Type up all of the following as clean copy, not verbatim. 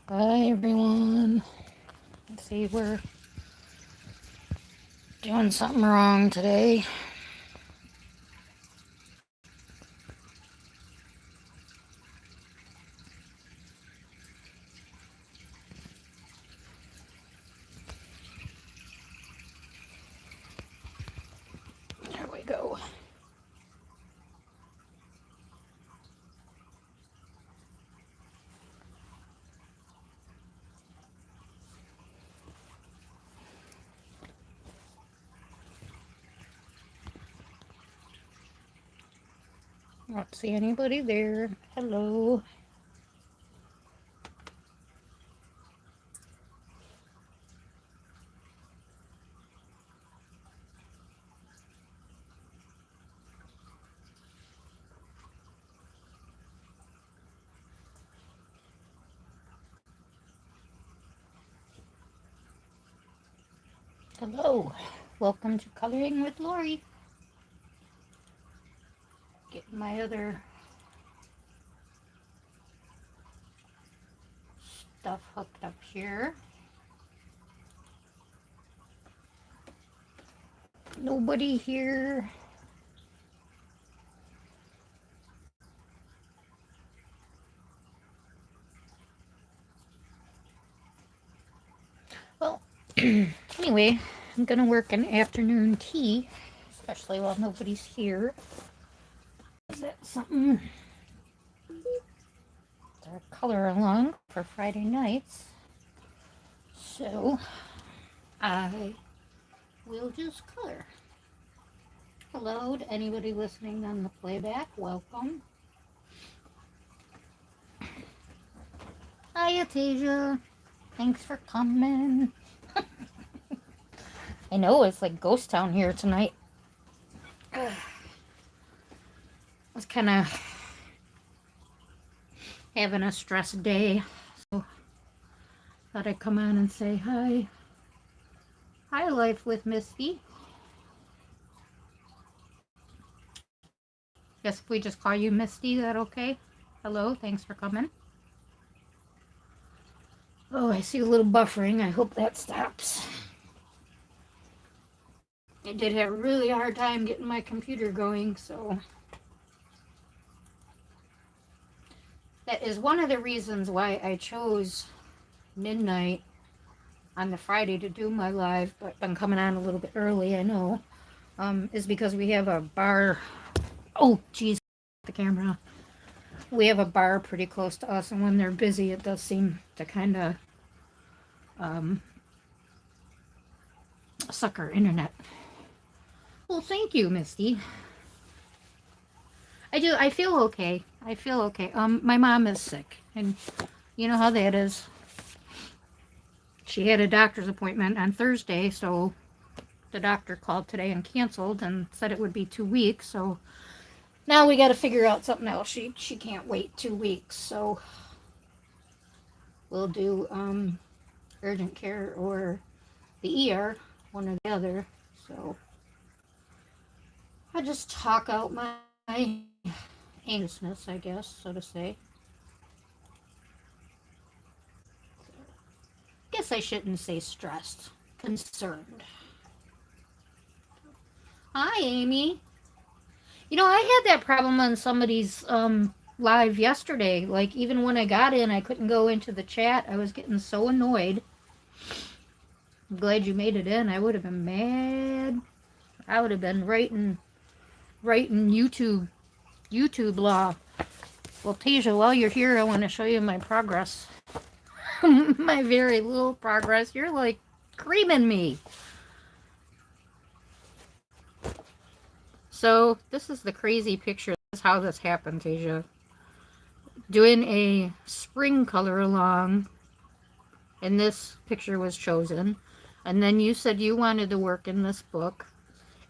Hi everyone. Let's see, we're doing something wrong today. There we go. I don't see anybody there. Hello. Hello. Welcome to Coloring with Lori. Getting my other stuff hooked up here. Nobody here. Well, anyway, I'm gonna work an afternoon tea, especially while nobody's here. Is that something to color along for Friday nights? So I will just color. Hello to anybody listening on the playback. Welcome. Hi, Atasia. Thanks for coming. I know it's like ghost town here tonight. I was kind of having a stressed day, so thought I'd come on and say hi. Hi, Life with Misty. Guess if we just call you Misty, that okay? Hello, thanks for coming. Oh, I see a little buffering. I hope that stops. I did have a really hard time getting my computer going, so that is one of the reasons why I chose midnight on the Friday to do my live, but I'm coming on a little bit early, I know, is because we have a bar. Oh, geez, the camera. We have a bar pretty close to us, and when they're busy, it does seem to kind of suck our internet. Well, thank you, Misty. I feel okay. My mom is sick, and you know how that is. She had a doctor's appointment on Thursday, so the doctor called today and canceled and said it would be 2 weeks, so now we got to figure out something else. She can't wait 2 weeks, so we'll do urgent care or the ER, one or the other. So I just talk out my anxiousness, I guess, so to say. Guess I shouldn't say stressed, concerned. Hi, Amy. You know, I had that problem on somebody's live yesterday. Like, even when I got in, I couldn't go into the chat. I was getting so annoyed. I'm glad you made it in. I would have been mad. I would have been writing YouTube law. Well, Tasia, while you're here, I want to show you my progress. My very little progress. You're like creaming me. So this is the crazy picture. This is how this happened, Tasia. Doing a spring color along, and this picture was chosen. And then you said you wanted to work in this book.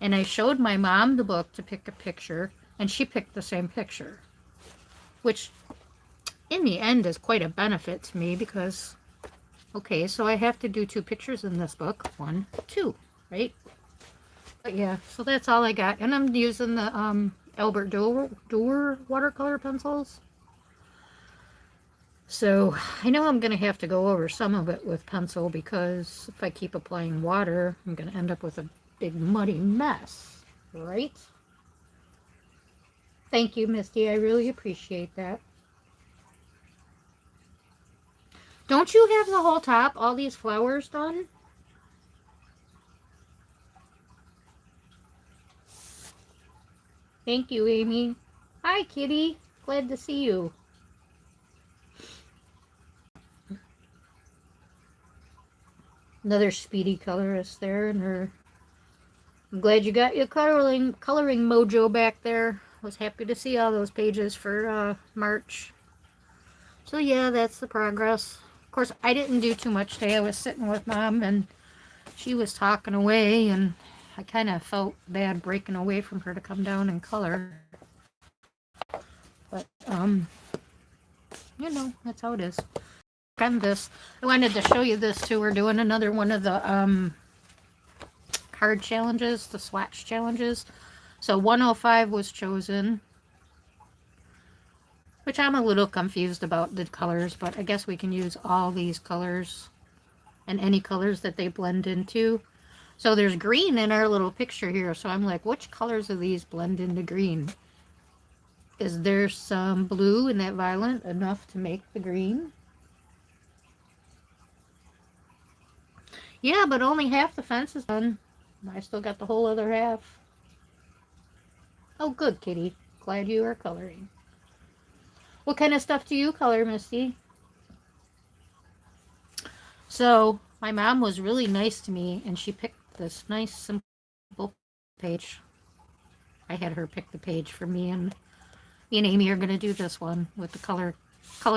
And I showed my mom the book to pick a picture, and she picked the same picture. Which, in the end, is quite a benefit to me because, okay, so I have to do 2 pictures in this book. 1, 2, right? But yeah, so that's all I got. And I'm using the Albert Durer watercolor pencils. So I know I'm going to have to go over some of it with pencil because if I keep applying water, I'm going to end up with a big muddy mess, right? Thank you, Misty. I really appreciate that. Don't you have the whole top, all these flowers done? Thank you, Amy. Hi, Kitty. Glad to see you. Another speedy colorist there, and her. I'm glad you got your coloring mojo back there. I was happy to see all those pages for March. So yeah, that's the progress. Of course, I didn't do too much today. I was sitting with Mom, and she was talking away, and I kind of felt bad breaking away from her to come down and color. But you know, that's how it is. On this, I wanted to show you this too. We're doing another one of the card challenges, the swatch challenges. So 105 was chosen, which I'm a little confused about the colors, but I guess we can use all these colors and any colors that they blend into. So there's green in our little picture here, so I'm like, which colors of these blend into green? Is there some blue in that violet enough to make the green? Yeah, but only half the fence is done. I still got the whole other half. Oh, good, Kitty. Glad you are coloring. What kind of stuff do you color, Misty? So, my mom was really nice to me, and she picked this nice, simple page. I had her pick the page for me, and Amy are going to do this one with the color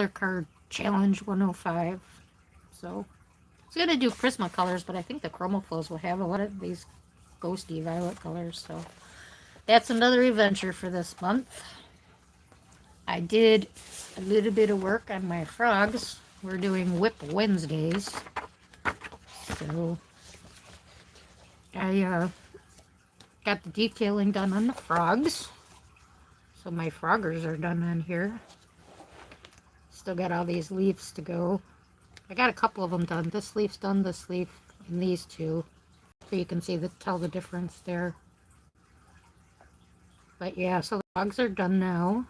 card challenge 105. So, it's going to do Prismacolors, but I think the Chromaflows will have a lot of these ghosty violet colors, so that's another adventure for this month. I did a little bit of work on my frogs. We're doing Whip Wednesdays. So I got the detailing done on the frogs. So my froggers are done on here. Still got all these leaves to go. I got a couple of them done. This leaf's done, this leaf, and these two. So you can see tell the difference there. But yeah, so the frogs are done now.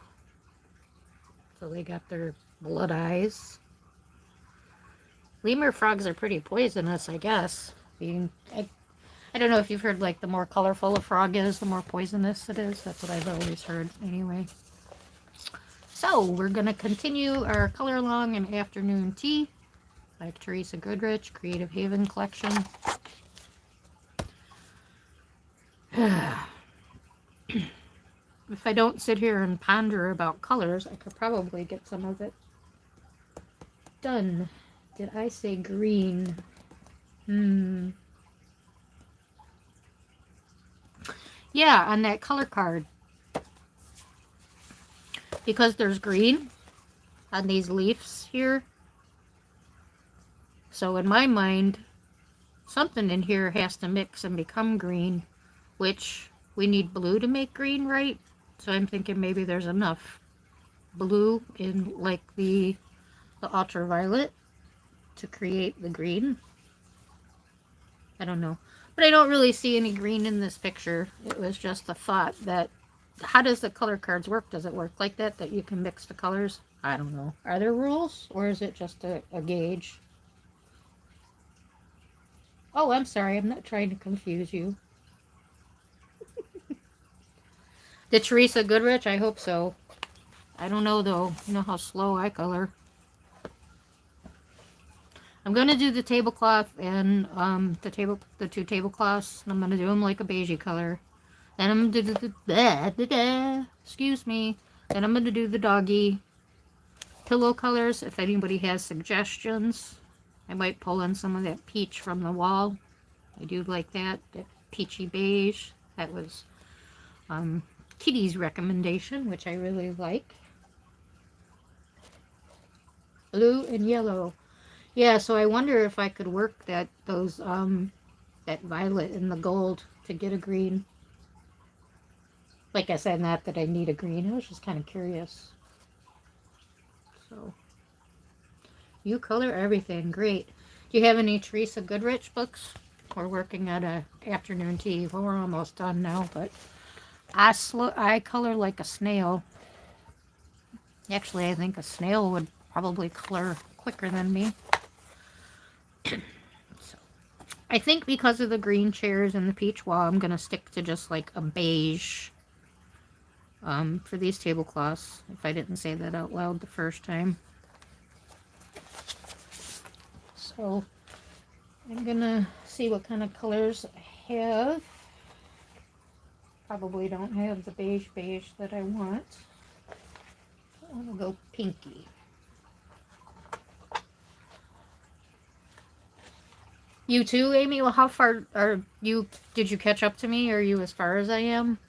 So they got their blood eyes. Lemur frogs are pretty poisonous, I guess. I don't know if you've heard, like, the more colorful a frog is, the more poisonous it is. That's what I've always heard, anyway. So, we're going to continue our color along and afternoon tea by Teresa Goodrich, Creative Haven Collection. If I don't sit here and ponder about colors, I could probably get some of it done. Did I say green? Yeah, on that color card. Because there's green on these leaves here. So in my mind, something in here has to mix and become green, which we need blue to make green, right? So I'm thinking maybe there's enough blue in, like, the ultraviolet to create the green. I don't know. But I don't really see any green in this picture. It was just a thought that, how does the color cards work? Does it work like that you can mix the colors? I don't know. Are there rules, or is it just a gauge? Oh, I'm sorry. I'm not trying to confuse you. Did Teresa Goodrich? I hope so. I don't know, though. You know how slow I color. I'm going to do the tablecloth and the two tablecloths. I'm going to do them like a beigey color. Then I'm going to do the excuse me. Then I'm going to do the doggy pillow colors. If anybody has suggestions, I might pull in some of that peach from the wall. I do like that peachy beige. That was Kitty's recommendation, which I really like. Blue and yellow. Yeah, so I wonder if I could work that violet and the gold to get a green. Like I said, not that I need a green. I was just kind of curious. So You color everything. Great. Do you have any Teresa Goodrich books? We're working at a afternoon tea. Well, we're almost done now, but I color like a snail. Actually, I think a snail would probably color quicker than me. So, I think because of the green chairs and the peach wall, I'm going to stick to just like a beige for these tablecloths, if I didn't say that out loud the first time. So, I'm going to see what kind of colors I have. Probably don't have the beige that I want. I'm going to go pinky. You too, Amy? Well, how far are you? Did you catch up to me? Are you as far as I am?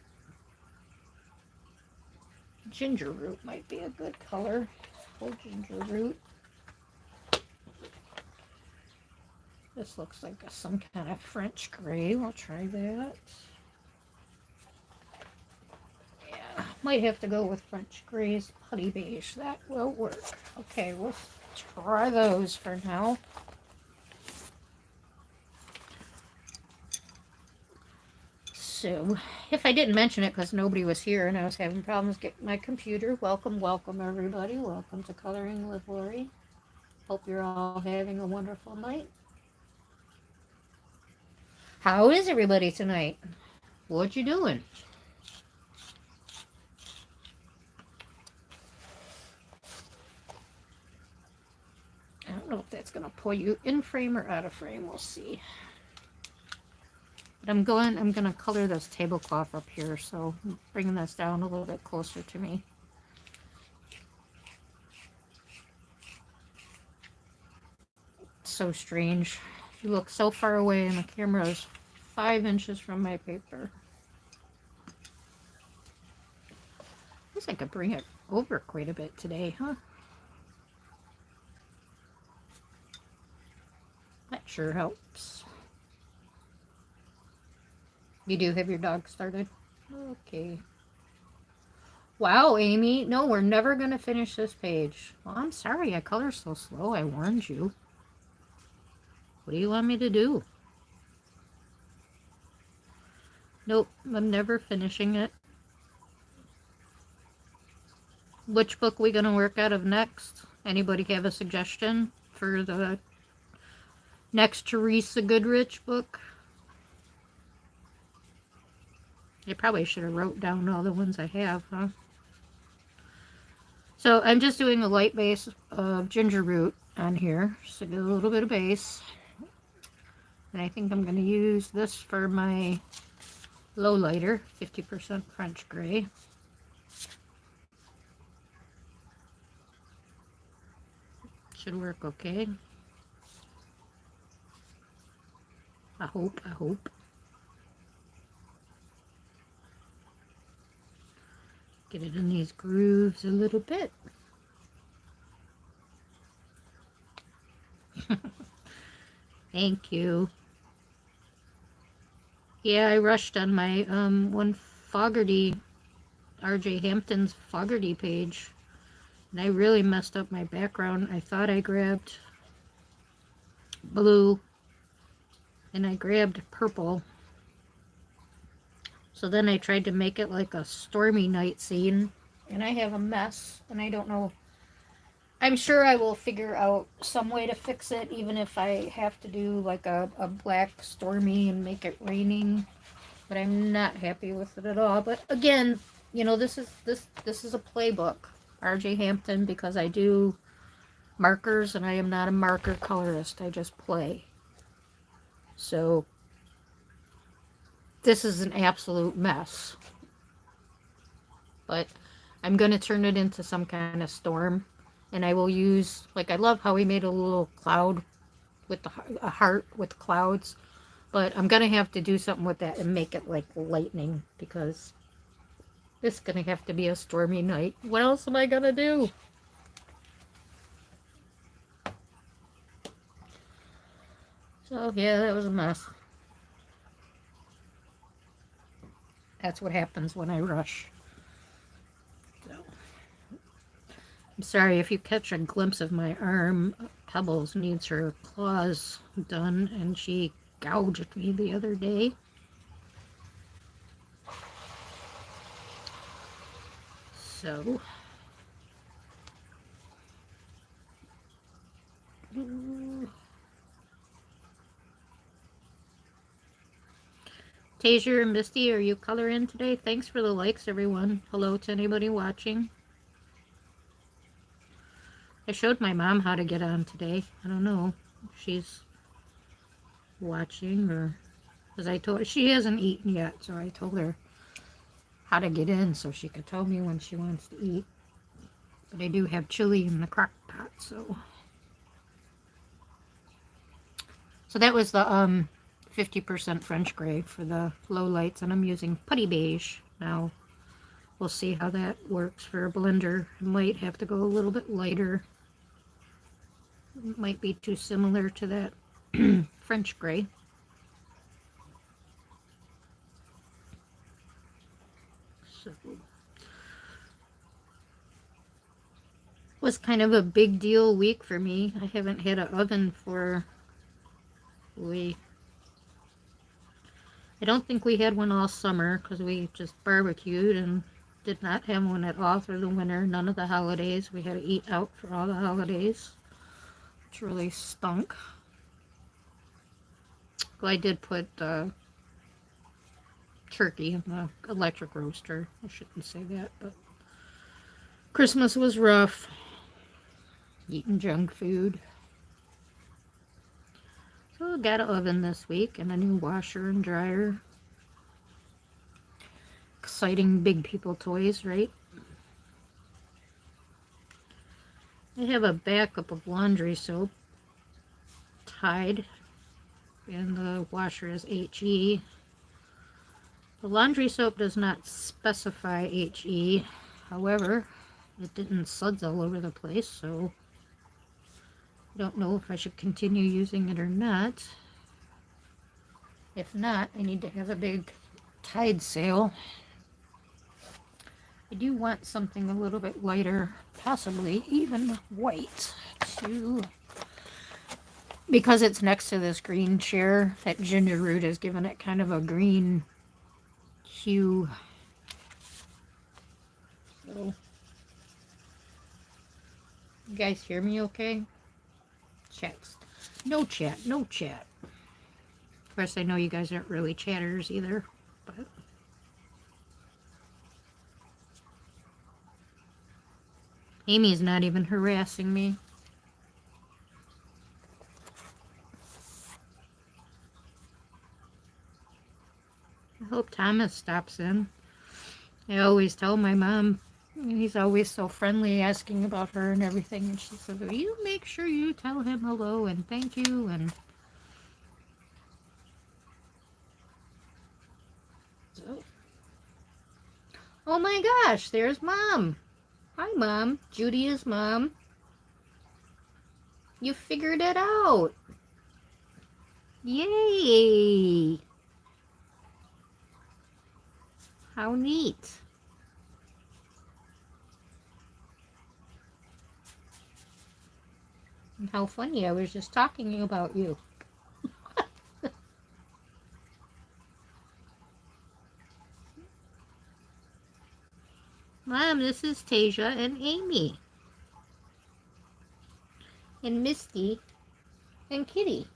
Ginger root might be a good color. Full ginger root. This looks like some kind of French gray. We'll try that. Yeah, might have to go with French grays. Putty beige. That will work. Okay, we'll try those for now. So, if I didn't mention it because nobody was here and I was having problems getting my computer, welcome everybody. Welcome to Coloring with Lorri. Hope you're all having a wonderful night. How is everybody tonight? What you doing? I don't know if that's going to pull you in frame or out of frame. We'll see. But I'm going to color this tablecloth up here, so I'm bringing this down a little bit closer to me. It's so strange. You look so far away and the camera is 5 inches from my paper. I guess I could bring it over quite a bit today, huh? That sure helps. You do have your dog started? Okay. Wow, Amy. No, we're never going to finish this page. Well, I'm sorry. I color so slow. I warned you. What do you want me to do? Nope, I'm never finishing it. Which book we going to work out of next? Anybody have a suggestion for the next Teresa Goodrich book? I probably should have wrote down all the ones I have, huh? So I'm just doing a light base of ginger root on here. So get a little bit of base. And I think I'm going to use this for my low lighter, 50% French gray. Should work okay. I hope. Get it in these grooves a little bit. Thank you. Yeah, I rushed on my one Fogarty, R.J. Hampton's Fogarty page. And I really messed up my background. I thought I grabbed blue and I grabbed purple. So then I tried to make it like a stormy night scene, and I have a mess, and I don't know. I'm sure I will figure out some way to fix it, even if I have to do like a black stormy and make it raining. But I'm not happy with it at all. But again, you know, this is a playbook, R.J. Hampton, because I do markers, and I am not a marker colorist. I just play. So this is an absolute mess. But I'm going to turn it into some kind of storm. And I will use, like, I love how he made a little cloud with a heart with clouds. But I'm going to have to do something with that and make it like lightning. Because this is going to have to be a stormy night. What else am I going to do? So, yeah, that was a mess. That's what happens when I rush. So, I'm sorry if you catch a glimpse of my arm. Pebbles needs her claws done, and she gouged me the other day. So, Taser and Misty, are you coloring today? Thanks for the likes, everyone. Hello to anybody watching. I showed my mom how to get on today. I don't know if she's watching or... Because I told her, she hasn't eaten yet, so I told her how to get in so she could tell me when she wants to eat. But I do have chili in the crock pot, so... So that was the 50% French gray for the low lights, and I'm using putty beige. Now, we'll see how that works for a blender. I might have to go a little bit lighter. It might be too similar to that French gray. So, was kind of a big deal week for me. I haven't had an oven for... I don't think we had one all summer because we just barbecued and did not have one at all through the winter. None of the holidays. We had to eat out for all the holidays, which really stunk. Well, I did put turkey in the electric roaster. I shouldn't say that, but Christmas was rough. Eating junk food. So I got an oven this week and a new washer and dryer. Exciting big people toys, right? I have a backup of laundry soap, Tide, and the washer is HE. The laundry soap does not specify HE, however, it didn't suds all over the place, so I don't know if I should continue using it or not. If not, I need to have a big Tide sale. I do want something a little bit lighter, possibly even white, too. Because it's next to this green chair, that ginger root has given it kind of a green hue. So, you guys hear me okay? Chats. No chat, no chat. Of course, I know you guys aren't really chatters either, but... Amy's not even harassing me. I hope Thomas stops in. I always tell my mom, he's always so friendly asking about her and everything, and she said, will you make sure you tell him hello and thank you, and so. Oh my gosh, there's Mom. Hi, Mom. Judy is Mom. You figured it out. Yay! How neat. And how funny, I was just talking about you. Mom, this is Tasia and Amy. And Misty and Kitty.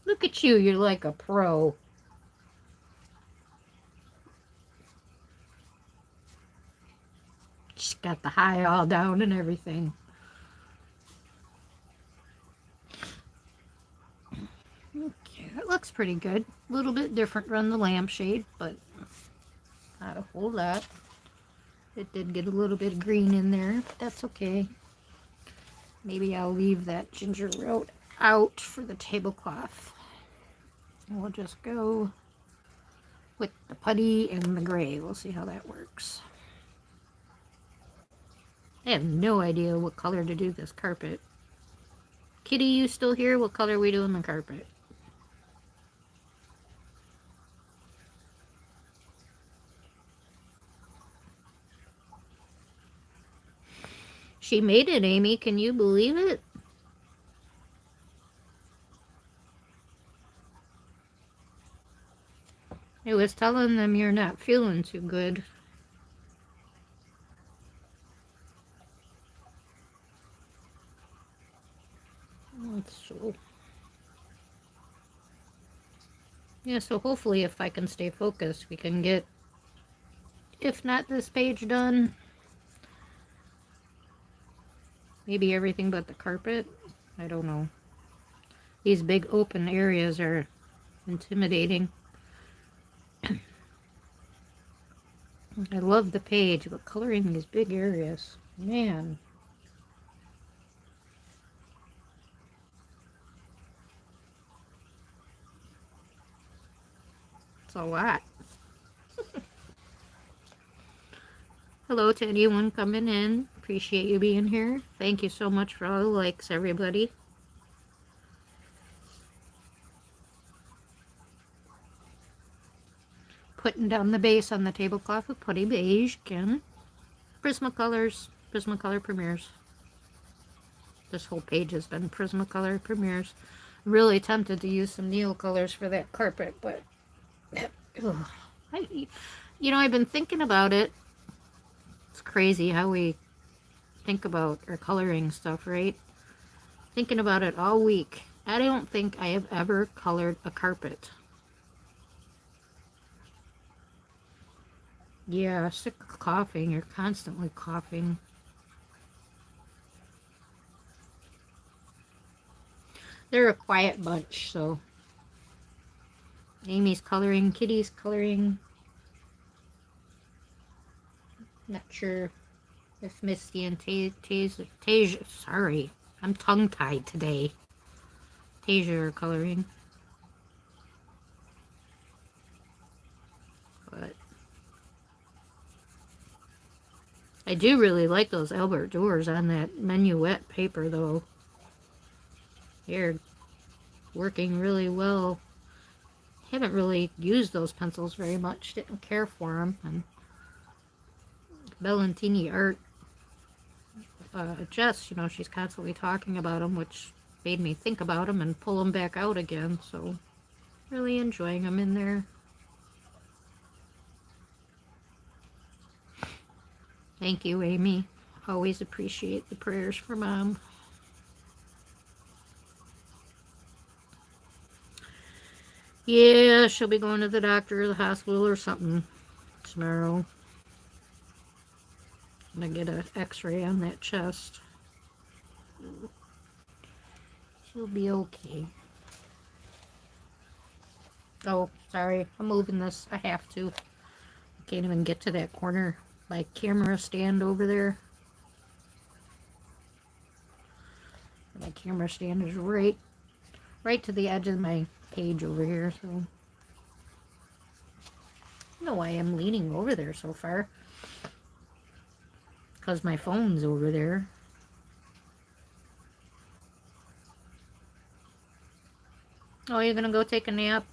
Look at you, you're like a pro. She's got the high all down and everything. Okay, that looks pretty good. A little bit different from the lampshade, but not a whole lot. It did get a little bit of green in there, but that's okay. Maybe I'll leave that ginger root out for the tablecloth. And we'll just go with the putty and the gray. We'll see how that works. I have no idea what color to do this carpet. Kitty, you still here? What color are we doing the carpet? She made it, Amy. Can you believe it? I was telling them you're not feeling too good. So, yeah, so hopefully if I can stay focused, we can get, if not this page done, maybe everything but the carpet. I don't know. These big open areas are intimidating. I love the page, but coloring these big areas, man. It's a lot. Hello to anyone coming in. Appreciate you being here. Thank you so much for all the likes, everybody. Putting down the base on the tablecloth with putty beige again. Prismacolors, Prismacolor Premieres. This whole page has been Prismacolor Premieres. Really tempted to use some Neil colors for that carpet, but I've been thinking about it. It's crazy how we think about our coloring stuff, right? Thinking about it all week. I don't think I have ever colored a carpet. Yeah, sick of coughing. You're constantly coughing. They're a quiet bunch, so Amy's coloring, Kitty's coloring. Not sure if Misty and Tasia, sorry, I'm tongue-tied today. Tasia are coloring. But I do really like those Albert doors on that Minuet paper, though. They're working really well. Haven't really used those pencils very much. Didn't care for them. And Bellantini Art, Jess, she's constantly talking about them, which made me think about them and pull them back out again. So, really enjoying them in there. Thank you, Amy. Always appreciate the prayers for Mom. Yeah, she'll be going to the doctor or the hospital or something tomorrow. I'm gonna get an x-ray on that chest. She'll be okay. Oh, sorry. I'm moving this. I have to. I can't even get to that corner. My camera stand over there. My camera stand is right to the edge of my page over here, so I don't know why I'm leaning over there so far. Because my phone's over there. Oh, you're gonna go take a nap?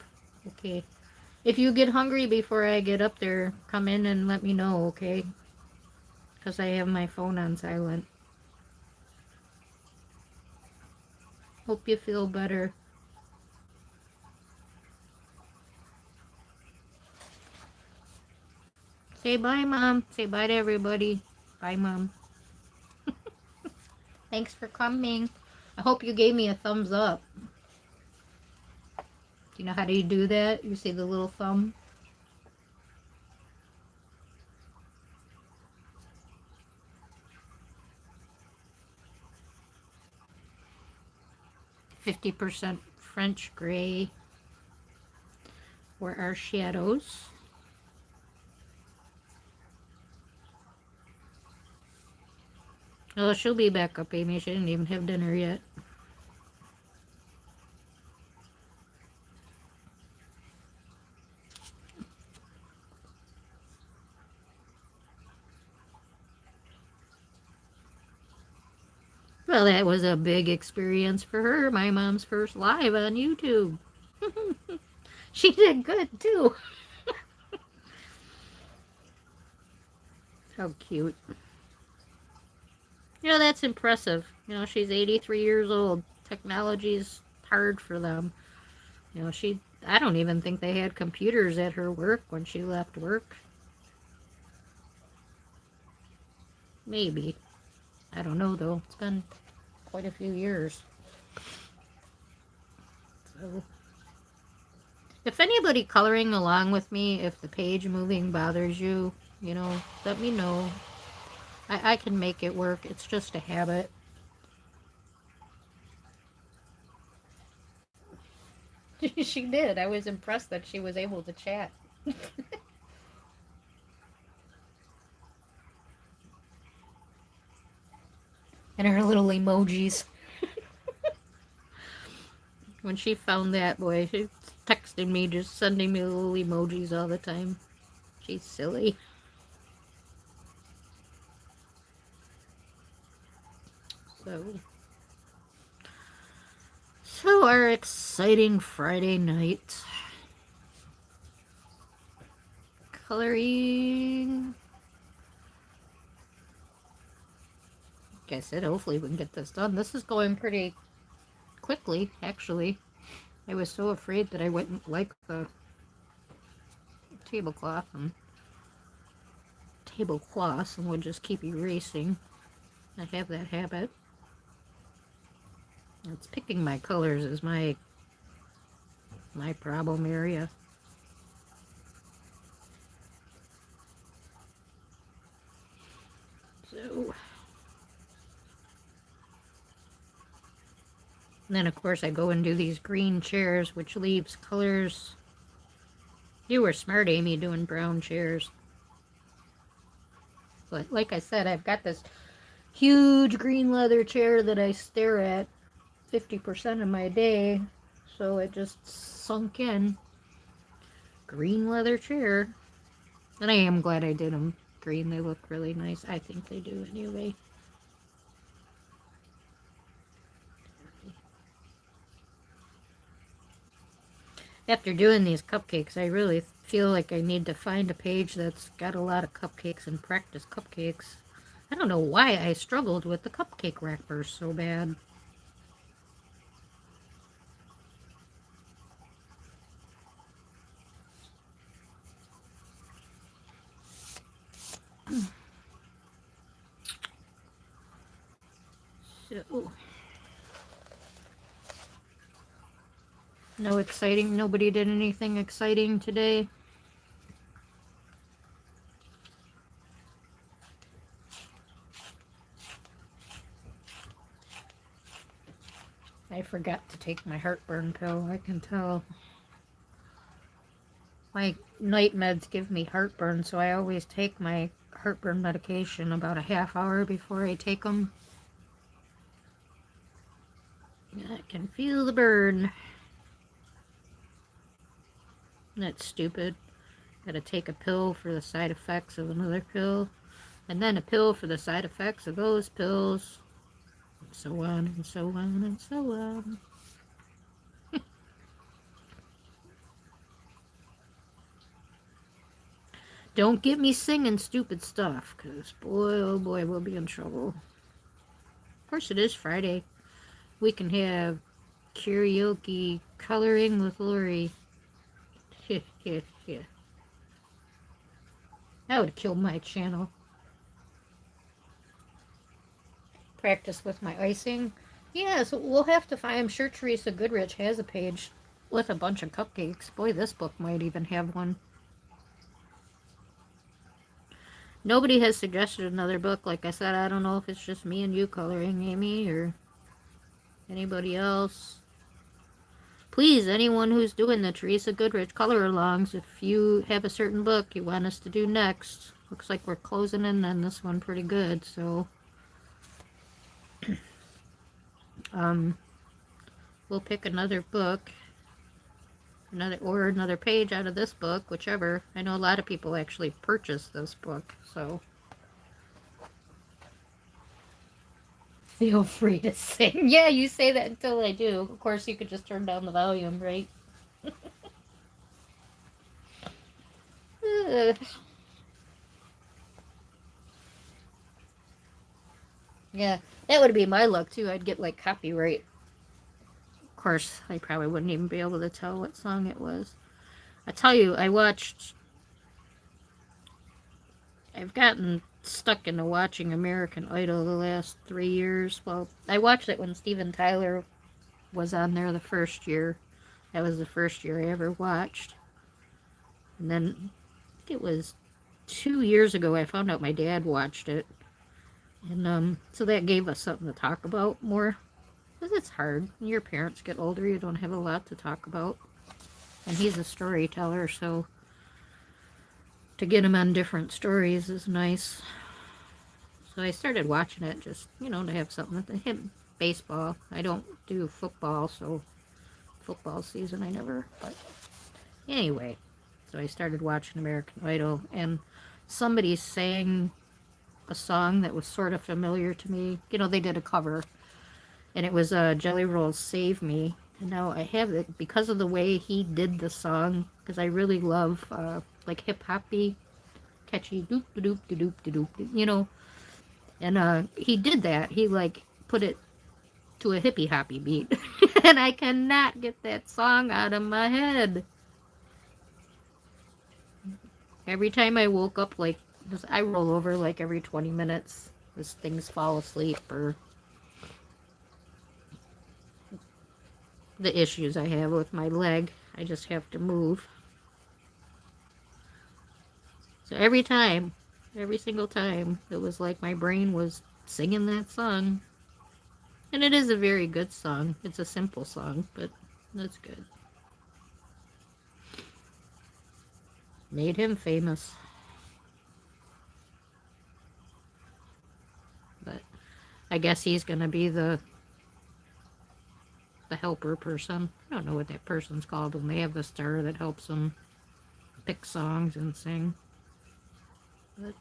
Okay. If you get hungry before I get up there, come in and let me know, okay? Because I have my phone on silent. Hope you feel better. Say bye, Mom. Say bye to everybody. Bye, Mom. Thanks for coming. I hope you gave me a thumbs up. Do you know how do you do that? You see the little thumb? %, French gray. Where are shadows? Oh, she'll be back up, Amy. She didn't even have dinner yet. Well, that was a big experience for her. My mom's first live on YouTube. She did good, too. How cute. That's impressive. She's 83 years old. Technology's hard for them. I don't even think they had computers at her work when she left work. Maybe. I don't know, though. It's been quite a few years. So, if anybody coloring along with me, if the page moving bothers you, let me know. I can make it work. It's just a habit. She did. I was impressed that she was able to chat. And her little emojis. When she found that, boy, she's texting me, just sending me little emojis all the time. She's silly. So our exciting Friday night. Coloring. Like I said, hopefully we can get this done. This is going pretty quickly, actually. I was so afraid that I wouldn't like the tablecloths and would just keep erasing. I have that habit. It's picking my colors is my problem area. So, and then of course I go and do these green chairs, which leaves colors. You were smart, Amy, doing brown chairs. But like I said, I've got this huge green leather chair that I stare at 50% of my day, so it just sunk in. Green leather chair. And I am glad I did them green. They look really nice. I think they do anyway. After doing these cupcakes, I really feel like I need to find a page that's got a lot of cupcakes and practice cupcakes. I don't know why I struggled with the cupcake wrappers so bad. So, no exciting. Nobody did anything exciting today. I forgot to take my heartburn pill. I can tell. My night meds give me heartburn, so I always take my heartburn medication about a half hour before I take them. I can feel the burn. That's stupid. Gotta take a pill for the side effects of another pill, and then a pill for the side effects of those pills, and so on and so on and so on. Don't get me singing stupid stuff, because boy, oh boy, we'll be in trouble. Of course, it is Friday. We can have karaoke coloring with Lorri. That would kill my channel. Practice with my icing. Yeah, so we'll have to find. I'm sure Teresa Goodrich has a page with a bunch of cupcakes. Boy, this book might even have one. Nobody has suggested another book. Like I said, I don't know if it's just me and you coloring, Amy, or anybody else. Please, anyone who's doing the Teresa Goodrich color-alongs, if you have a certain book you want us to do next. Looks like we're closing in on this one pretty good, so we'll pick another book, another page out of this book, whichever. I know a lot of people actually purchased this book, so feel free to sing. Yeah, you say that until I do. Of course, you could just turn down the volume, right? Yeah, Yeah, that would be my luck too. I'd get like copyright. Of course, I probably wouldn't even be able to tell what song it was. I tell you, I've gotten stuck into watching American Idol the last 3 years. Well, I watched it when Steven Tyler was on there the first year. That was the first year I ever watched. And then I think it was 2 years ago I found out my dad watched it. And so that gave us something to talk about more. Because it's hard. When your parents get older, you don't have a lot to talk about. And he's a storyteller, so to get him on different stories is nice. So I started watching it just, to have something to hit baseball. I don't do football, so football season I never, but anyway. So I started watching American Idol, and somebody sang a song that was sort of familiar to me. They did a cover, and it was Jelly Roll's Save Me. And now I have it because of the way he did the song, because I really love like hip-hoppy, catchy doop-doop-doop-doop-doop, and he did that. He like put it to a hippie-hoppy beat, and I cannot get that song out of my head. Every time I woke up, like, I roll over like every 20 minutes as things fall asleep, or the issues I have with my leg. I just have to move. So every single time, it was like my brain was singing that song. And it is a very good song. It's a simple song, but that's good. Made him famous. But I guess he's gonna be the helper person. I don't know what that person's called when they have the star that helps them pick songs and sing. But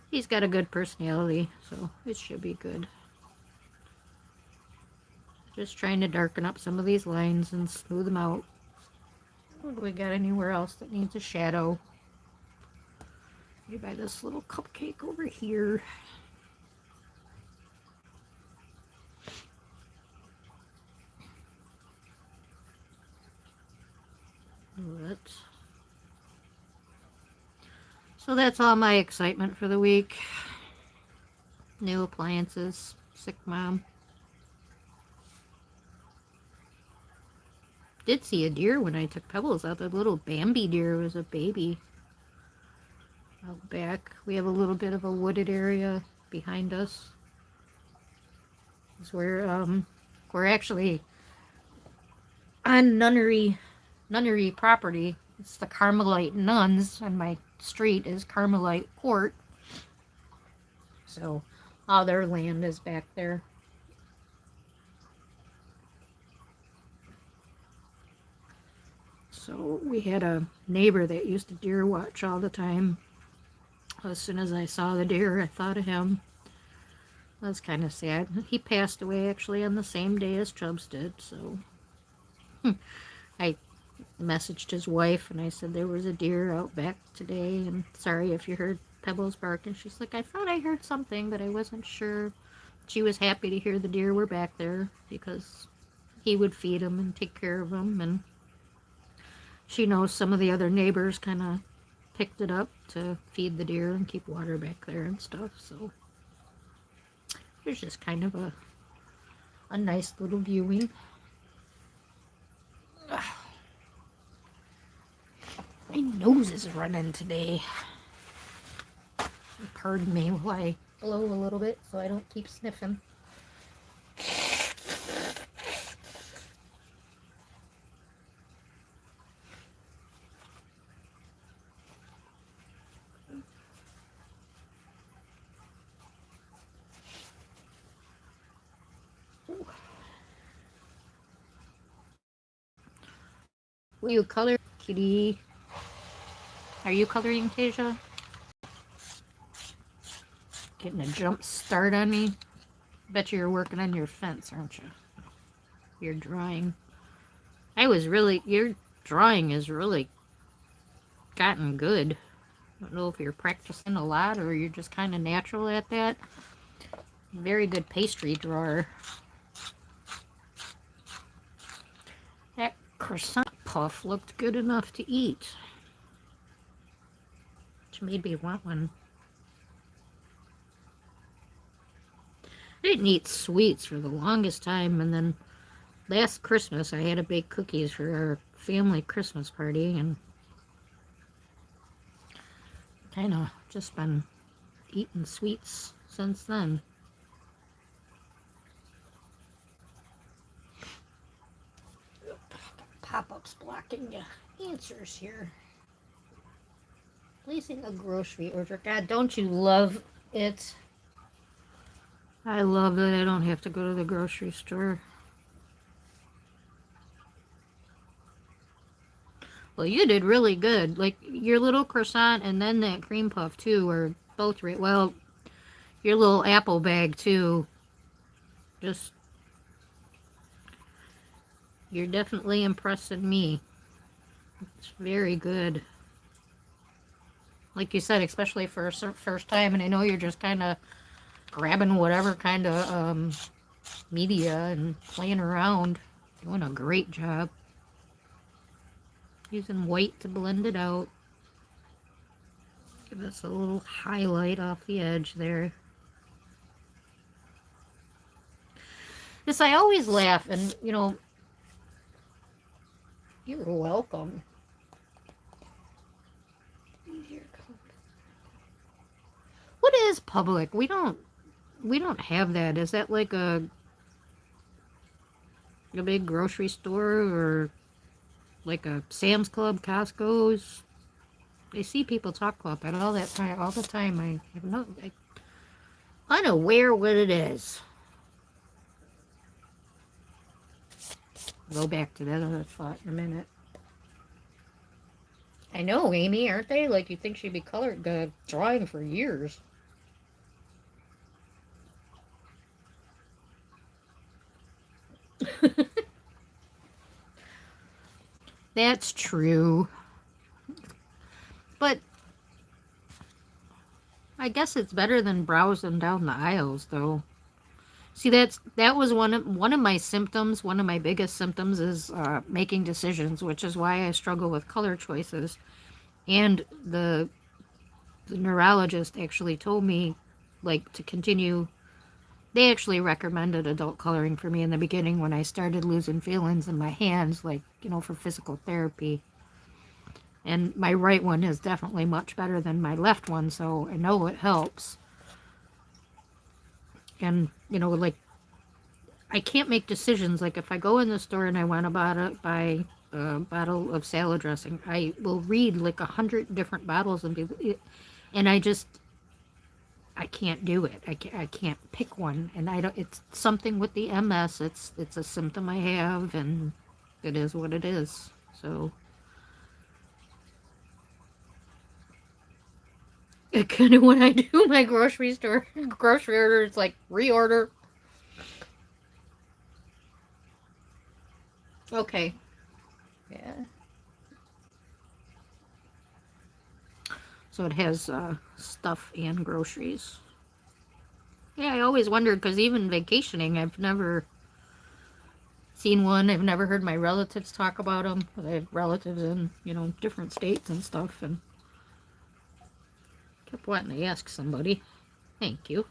he's got a good personality, so it should be good. Just trying to darken up some of these lines and smooth them out. What do we got anywhere else that needs a shadow? Maybe by this little cupcake over here. So that's all my excitement for the week. New appliances, sick mom. Did see a deer when I took Pebbles out. The little Bambi deer was a baby out back. We have a little bit of a wooded area behind us. It's where we're actually on nunnery property. It's the Carmelite nuns, and my street is Carmelite Court. So all their land is back there. So we had a neighbor that used to deer watch all the time. As soon as I saw the deer, I thought of him. That's kind of sad. He passed away actually on the same day as Chubbs did, so I messaged his wife and I said there was a deer out back today, and sorry if you heard Pebbles bark. And she's like, I thought I heard something, but I wasn't sure. She was happy to hear the deer were back there because he would feed them and take care of them, and she knows some of the other neighbors kind of picked it up to feed the deer and keep water back there and stuff. So there's just kind of a nice little viewing. My nose is running today. Pardon me while I blow a little bit so I don't keep sniffing. Will you color, kitty? Are you coloring, Tasia? Getting a jump start on me? Bet you're working on your fence, aren't you? You're drawing. Your drawing has really gotten good. I don't know if you're practicing a lot or you're just kind of natural at that. Very good pastry drawer. That croissant puff looked good enough to eat. Which made me want one. I didn't eat sweets for the longest time, and then last Christmas I had to bake cookies for our family Christmas party, and kind of just been eating sweets since then. Pop-ups blocking the answers here. Placing a grocery order. God, don't you love it? I love that I don't have to go to the grocery store. Well, you did really good. Like, your little croissant and then that cream puff, too, are both well, your little apple bag, too. Just, you're definitely impressing me. It's very good. Like you said, especially for a first time, and I know you're just kind of grabbing whatever kind of media and playing around. Doing a great job. Using white to blend it out. Give us a little highlight off the edge there. Yes, I always laugh, and, you know, you're welcome. What is Public? We don't have that. Is that like a big grocery store, or like a Sam's Club, Costco's? I see people talk about that all the time. I have no, unaware what it is. Go back to that other thought in a minute. I know, Amy, aren't they? Like, you think she'd be drawing for years. That's true. But I guess it's better than browsing down the aisles, though. See, that was one of my symptoms. One of my biggest symptoms is making decisions, which is why I struggle with color choices. And the neurologist actually told me, like, to continue. They actually recommended adult coloring for me in the beginning when I started losing feelings in my hands, like, you know, for physical therapy. And my right one is definitely much better than my left one, so I know it helps. And, you know, like, I can't make decisions. Like, if I go in the store and I want to buy a bottle of salad dressing, I will read like 100 different bottles and I can't do it. I can't pick one, and it's something with the MS. It's a symptom I have, and it is what it is. So it's kind of when I do my grocery order, it's like reorder. Okay. Yeah. So it has stuff and groceries. Yeah, I always wondered, because even vacationing, I've never seen one. I've never heard my relatives talk about them. I have relatives in, you know, different states and stuff, and kept wanting to ask somebody. Thank you.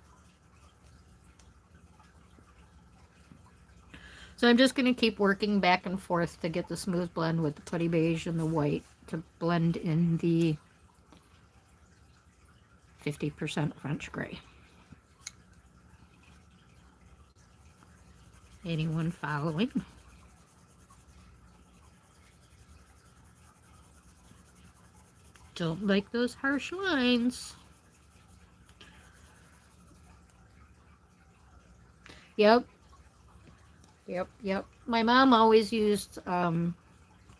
So I'm just going to keep working back and forth to get the smooth blend with the putty beige and the white to blend in the 50% French gray. Anyone following? Don't like those harsh lines. Yep. My mom always used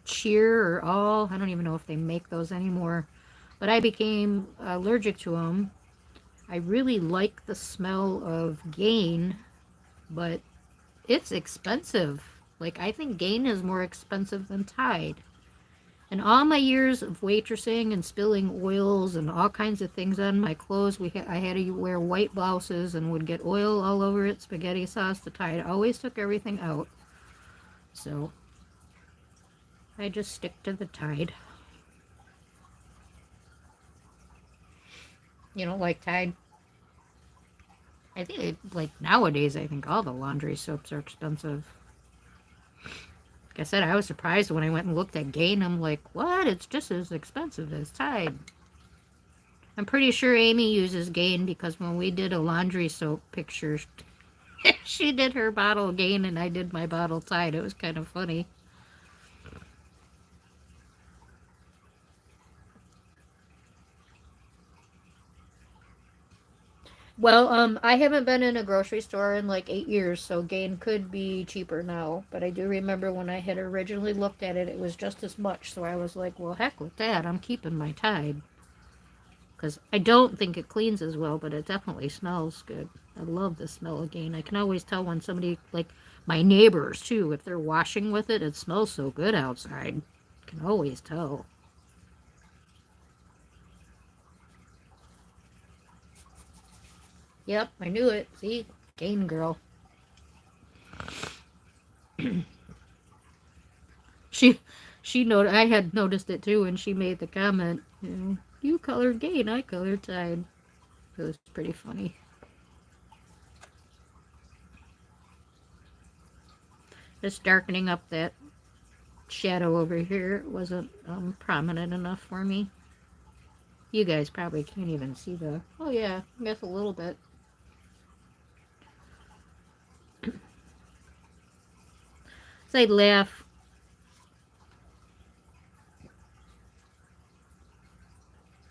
Cheer or All. I don't even know if they make those anymore. But I became allergic to them. I really like the smell of Gain, but it's expensive. Like, I think Gain is more expensive than Tide. In all my years of waitressing and spilling oils and all kinds of things on my clothes, I had to wear white blouses and would get oil all over it, spaghetti sauce. The Tide always took everything out. So I just stick to the Tide. You don't like Tide? I think, like nowadays, I think all the laundry soaps are expensive. Like I said, I was surprised when I went and looked at Gain. I'm like, what? It's just as expensive as Tide. I'm pretty sure Amy uses Gain because when we did a laundry soap picture, she did her bottle Gain and I did my bottle Tide. It was kind of funny. Well, I haven't been in a grocery store in like 8 years, so Gain could be cheaper now. But I do remember when I had originally looked at it, it was just as much. So I was like, well, heck with that. I'm keeping my Tide. Because I don't think it cleans as well, but it definitely smells good. I love the smell of Gain. I can always tell when somebody, like my neighbors too, if they're washing with it, it smells so good outside. I can always tell. Yep, I knew it. See? Gain girl. she I had noticed it too, and she made the comment, you colored Gain, I colored Tide. It was pretty funny. Just darkening up that shadow over here wasn't prominent enough for me. You guys probably can't even see the... Oh yeah, I guess a little bit. So I'd laugh.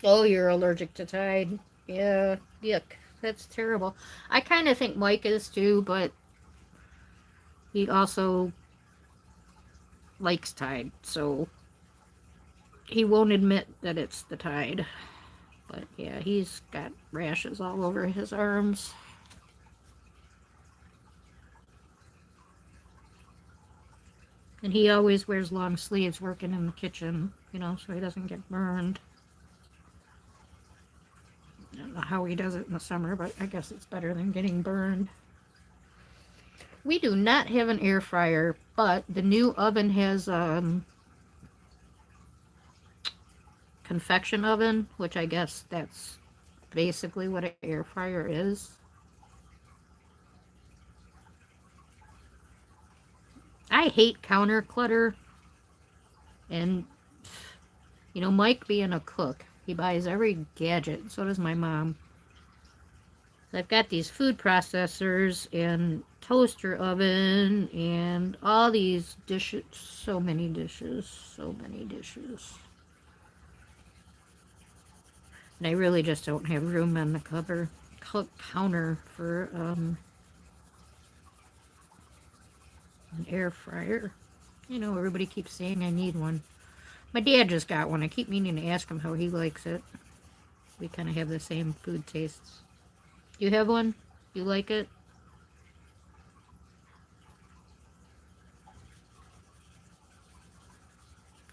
Oh, you're allergic to Tide. Yeah, yuck. That's terrible. I kind of think Mike is too, but he also likes Tide, so he won't admit that it's the Tide. But yeah, he's got rashes all over his arms. And he always wears long sleeves working in the kitchen, so he doesn't get burned. I don't know how he does it in the summer, but I guess it's better than getting burned. We do not have an air fryer, but the new oven has convection oven, which I guess that's basically what an air fryer is. I hate counter clutter, and Mike being a cook, he buys every gadget. So does my mom. I've got these food processors and toaster oven and all these dishes. So many dishes. So many dishes. And I really just don't have room on the counter for an air fryer. Everybody keeps saying I need one. My dad just got one. I keep meaning to ask him how he likes it. We kind of have the same food tastes. You have one? You like it?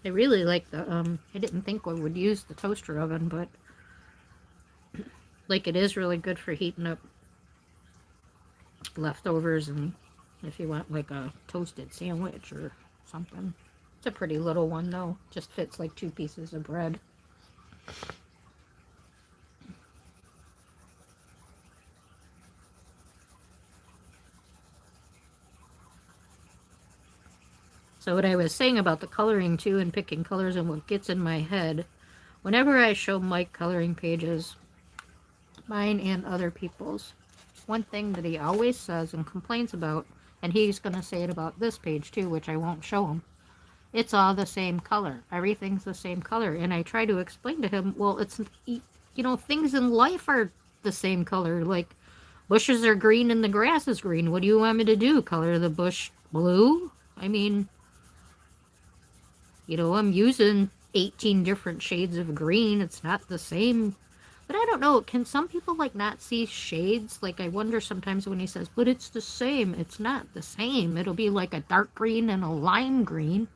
I really like the, I didn't think I would use the toaster oven, but like it is really good for heating up leftovers and if you want like a toasted sandwich or something. It's a pretty little one though. Just fits like 2 pieces of bread. So what I was saying about the coloring too and picking colors and what gets in my head, whenever I show Mike coloring pages, mine and other people's, one thing that he always says and complains about, and he's going to say it about this page too, which I won't show him, it's all the same color. Everything's the same color. And I try to explain to him, well, it's, things in life are the same color. Like, bushes are green and the grass is green. What do you want me to do? Color the bush blue? I mean, I'm using 18 different shades of green. It's not the same. But I don't know. Can some people, like, not see shades? Like, I wonder sometimes when he says, but it's the same. It's not the same. It'll be like a dark green and a lime green.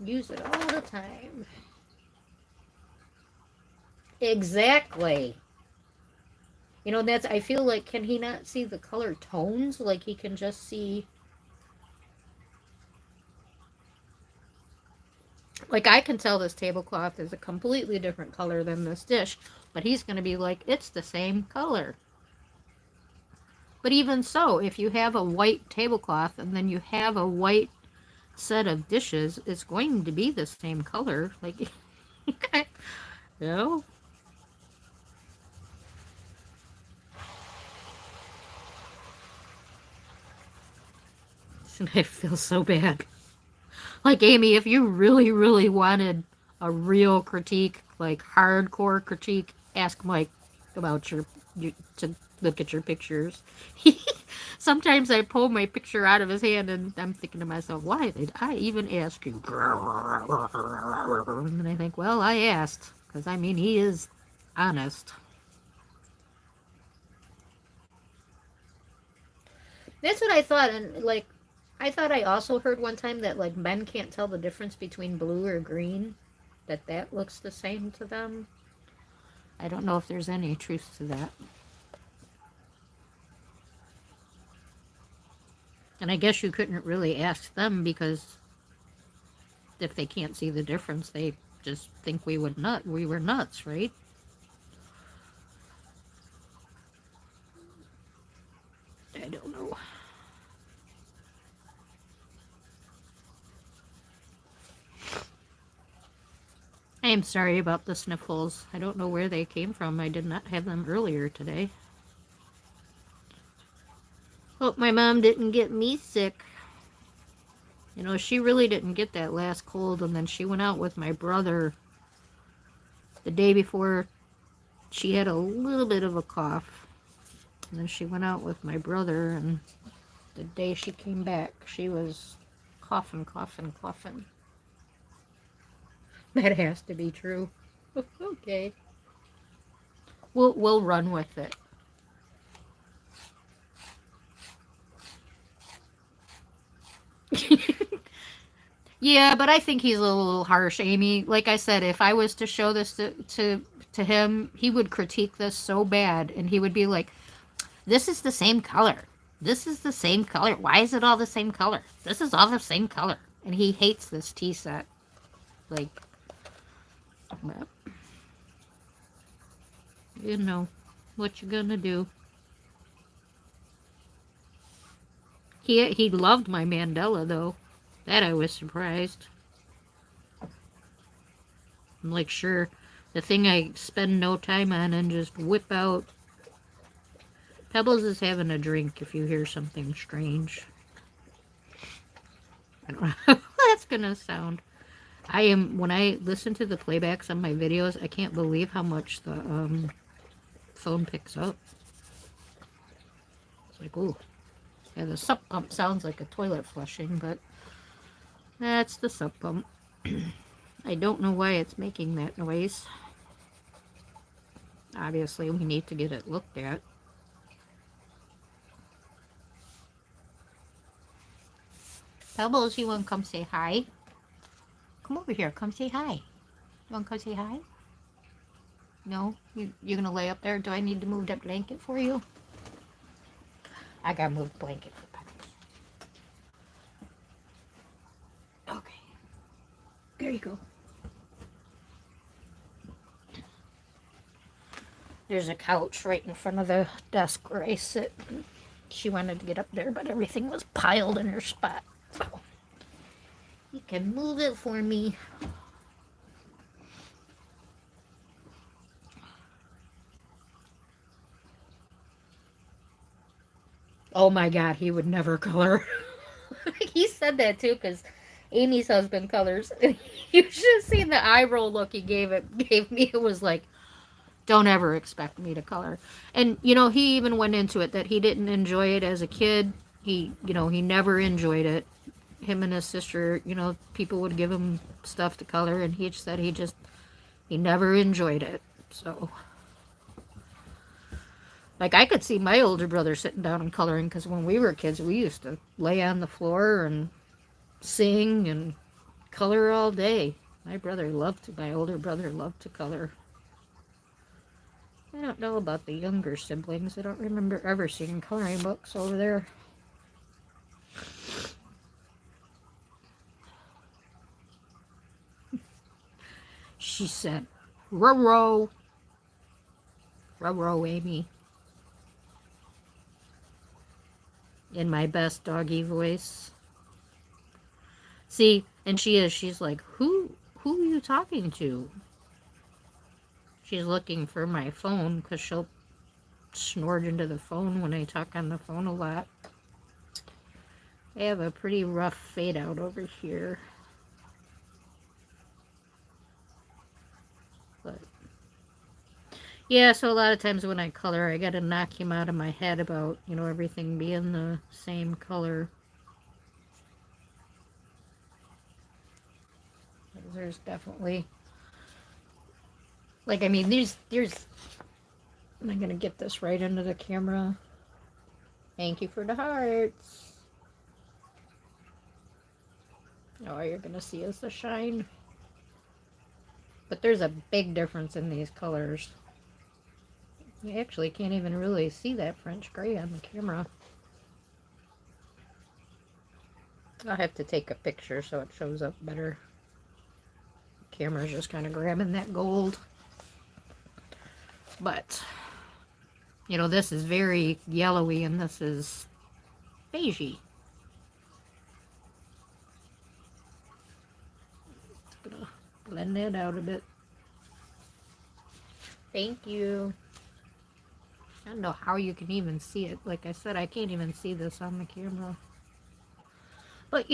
Use it all the time. Exactly. You know, that's, I feel like, can he not see the color tones? Like he can just see, like I can tell this tablecloth is a completely different color than this dish, but he's going to be like, it's the same color. But even so, if you have a white tablecloth and then you have a white set of dishes, it's going to be the same color. Like, you know? I feel so bad. Like, Amy, if you really, really wanted a real critique, like hardcore critique, ask Mike about your to look at your pictures. Sometimes I pull my picture out of his hand and I'm thinking to myself, why did I even ask you? And I think, well, I asked. Because, I mean, he is honest. That's what I thought. And, like, I thought I also heard one time that, like, men can't tell the difference between blue or green. That looks the same to them. I don't know if there's any truth to that. And I guess you couldn't really ask them because if they can't see the difference, they just think we were nuts, right? I don't know. I am sorry about the sniffles. I don't know where they came from. I did not have them earlier today. Hope my mom didn't get me sick. You know, she really didn't get that last cold, and then she went out with my brother the day before. She had a little bit of a cough. And then she went out with my brother, and the day she came back, she was coughing, coughing, coughing. That has to be true. Okay. We'll run with it. Yeah, but I think he's a little harsh, Amy. Like I said, if I was to show this to him, he would critique this so bad, and he would be like, "This is the same color. This is the same color. Why is it all the same color? This is all the same color." And he hates this tea set. Like, well, you know, what you gonna do? He loved my mandala though. That I was surprised. I'm like, sure, the thing I spend no time on and just whip out. Pebbles is having a drink if you hear something strange. I don't know how that's gonna sound. When I listen to the playbacks on my videos, I can't believe how much the phone picks up. It's like, ooh. Yeah, the sump pump sounds like a toilet flushing, but that's the sump pump. I don't know why it's making that noise. Obviously, we need to get it looked at. Pebbles, you want to come say hi? Come over here. Come say hi. You want to come say hi? No? You're going to lay up there? Do I need to move that blanket for you? I got to move the blanket for Pebbles. Okay. There you go. There's a couch right in front of the desk where I sit. She wanted to get up there, but everything was piled in her spot. So you can move it for me. Oh my God, he would never color. He said that too, because Amy's husband colors. You should have seen the eye roll look he gave me. It was like, don't ever expect me to color. And you know, he even went into it that he didn't enjoy it as a kid. He never enjoyed it. Him and his sister, people would give him stuff to color, and he said he never enjoyed it. So, like, I could see my older brother sitting down and coloring, because when we were kids, we used to lay on the floor and sing and color all day. My older brother loved to color. I don't know about the younger siblings. I don't remember ever seeing coloring books over there. She said, "Ruh-roh. Ruh-roh, Amy." In my best doggy voice. See, and she's like, who are you talking to? She's looking for my phone because she'll snort into the phone when I talk on the phone a lot. I have a pretty rough fade out over here. But yeah, so a lot of times when I color, I gotta knock him out of my head about, everything being the same color. There's definitely, like, I mean, there's, am I gonna get this right into the camera? Thank you for the hearts. All you're gonna see is the shine. But there's a big difference in these colors. You actually can't even really see that French gray on the camera. I'll have to take a picture so it shows up better. The camera's just kind of grabbing that gold. But, this is very yellowy and this is beigey. Just gonna blend that out a bit. Thank you. I don't know how you can even see it. Like I said, I can't even see this on the camera. But,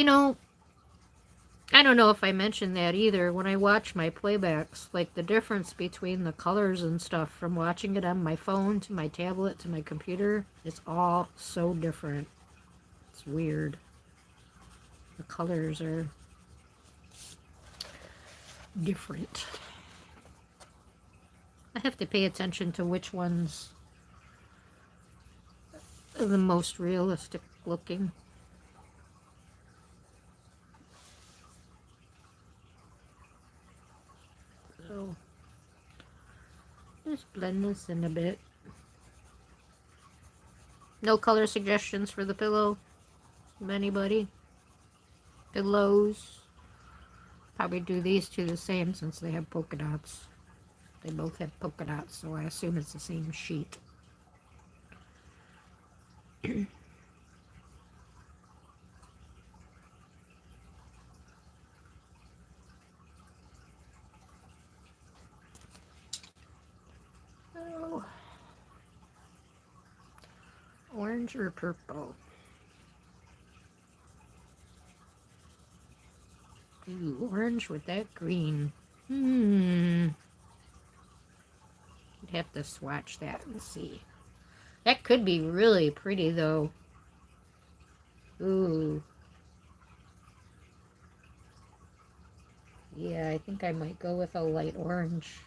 I don't know if I mentioned that either. When I watch my playbacks, like the difference between the colors and stuff from watching it on my phone to my tablet to my computer, it's all so different. It's weird. The colors are different. I have to pay attention to which ones are the most realistic looking. So, just blend this in a bit. No color suggestions for the pillow from anybody? Pillows. Probably do these two the same since they have polka dots. They both have polka dots, so I assume it's the same sheet. Oh. Orange or purple? Ooh, orange with that green. You'd have to swatch that and see. That could be really pretty, though. Ooh. Yeah, I think I might go with a light orange.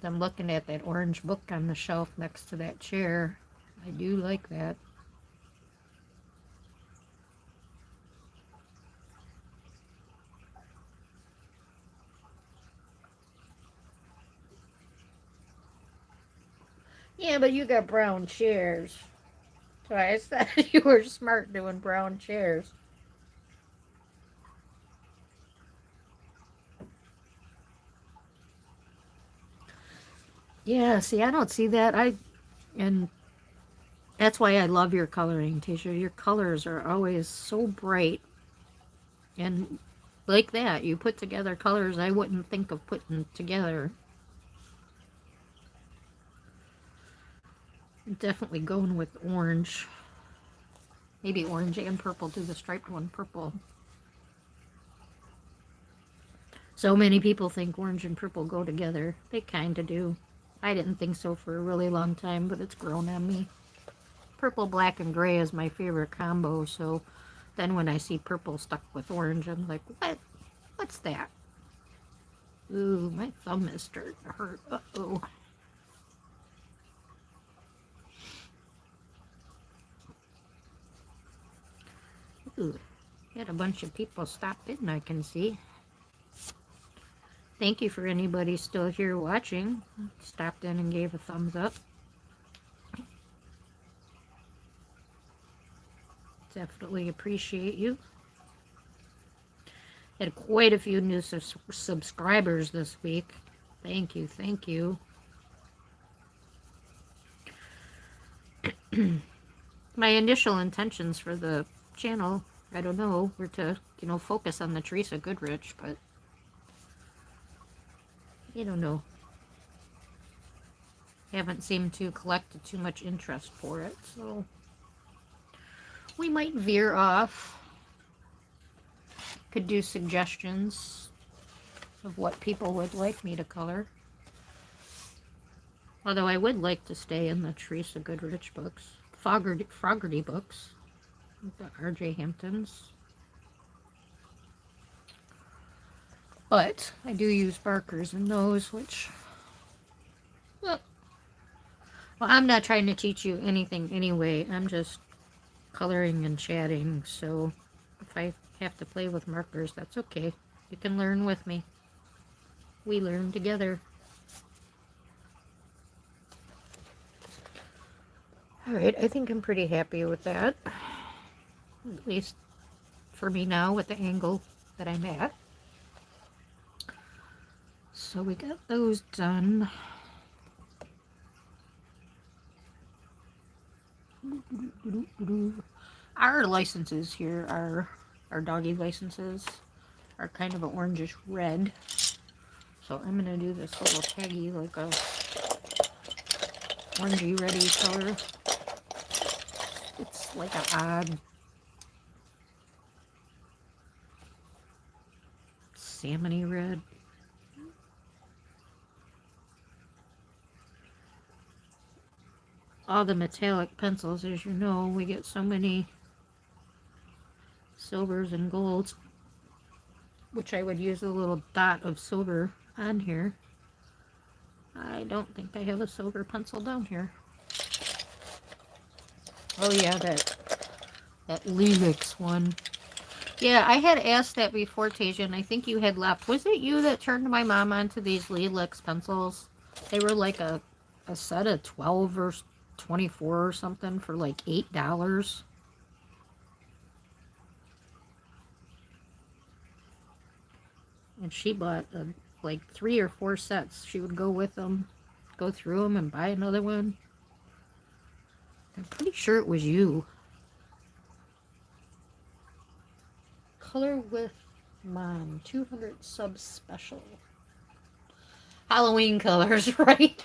I'm looking at that orange book on the shelf next to that chair. I do like that. Yeah, but you got brown chairs. So I said you were smart doing brown chairs. Yeah, see, I don't see that. And that's why I love your coloring, Tisha. Your colors are always so bright. And like that, you put together colors I wouldn't think of putting together. Definitely going with orange. Maybe orange and purple. Do the striped one purple. So many people think orange and purple go together. They kind of do. I didn't think so for a really long time, but it's grown on me. Purple, black, and gray is my favorite combo, so then when I see purple stuck with orange, I'm like, what? What's that? Ooh, my thumb is starting to hurt. Uh-oh. Ooh. Had a bunch of people stopped in, I can see. Thank you for anybody still here watching. Stopped in and gave a thumbs up. Definitely appreciate you. Had quite a few new subscribers this week. Thank you, thank you. My initial intentions for the channel, I don't know, were to, focus on the Teresa Goodrich, but I don't know. Haven't seemed to collect too much interest for it, so we might veer off. Could do suggestions of what people would like me to color. Although I would like to stay in the Teresa Goodrich books. Fogarty books. The R.J. Hamptons. But I do use markers in those, which... Well, I'm not trying to teach you anything anyway. I'm just coloring and chatting, so if I have to play with markers, that's okay. You can learn with me. We learn together. Alright, I think I'm pretty happy with that. At least for me now with the angle that I'm at. So we got those done. Our licenses here are, our doggy licenses are kind of an orangish red. So I'm going to do this little taggy like a orangey reddy color. It's like an odd salmony red. All the metallic pencils, as you know, we get so many silvers and golds, which I would use a little dot of silver on here. I don't think I have a silver pencil down here. Oh yeah, that Lelix one. Yeah, I had asked that before, Tasia, and I think you had left. Was it you that turned my mom onto these Lelix pencils? They were like a set of 12 or 24 or something for like $8. And she bought like 3 or 4 sets. She would go with them, go through them, and buy another one. I'm pretty sure it was you. Color with Mom, 200 subs special. Halloween colors, right?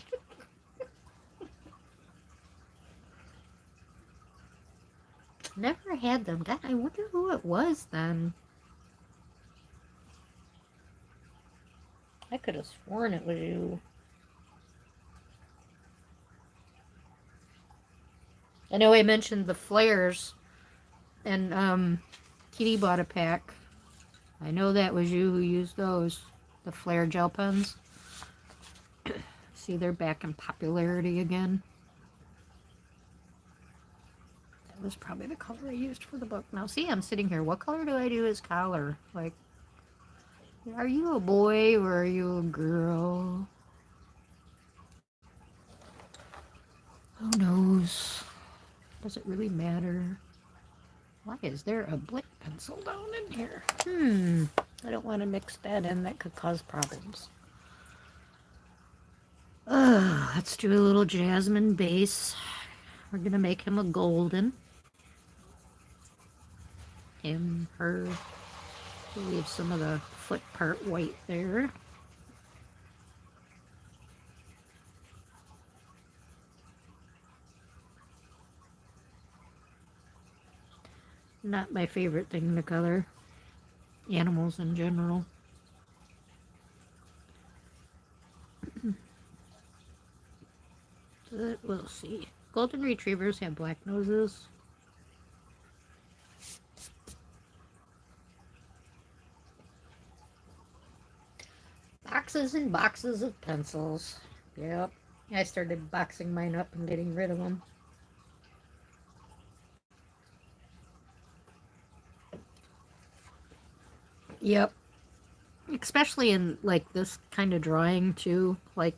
Never had them. I wonder who it was then. I could have sworn it was you. I know I mentioned the flares, and Kitty bought a pack. I know that was you who used those, the flare gel pens. See, they're back in popularity again. That was probably the color I used for the book. Now, see, I'm sitting here. What color do I do as collar? Like, are you a boy or are you a girl? Who knows? Does it really matter? Why is there a blank pencil down in here? I don't want to mix that in. That could cause problems. Let's do a little jasmine base. We're going to make him a golden. Him, her. We'll leave some of the foot part white there. Not my favorite thing to color. Animals in general. We'll see. Golden retrievers have black noses. Boxes and boxes of pencils. Yep. I started boxing mine up and getting rid of them. Yep. Especially in like this kind of drawing too. Like,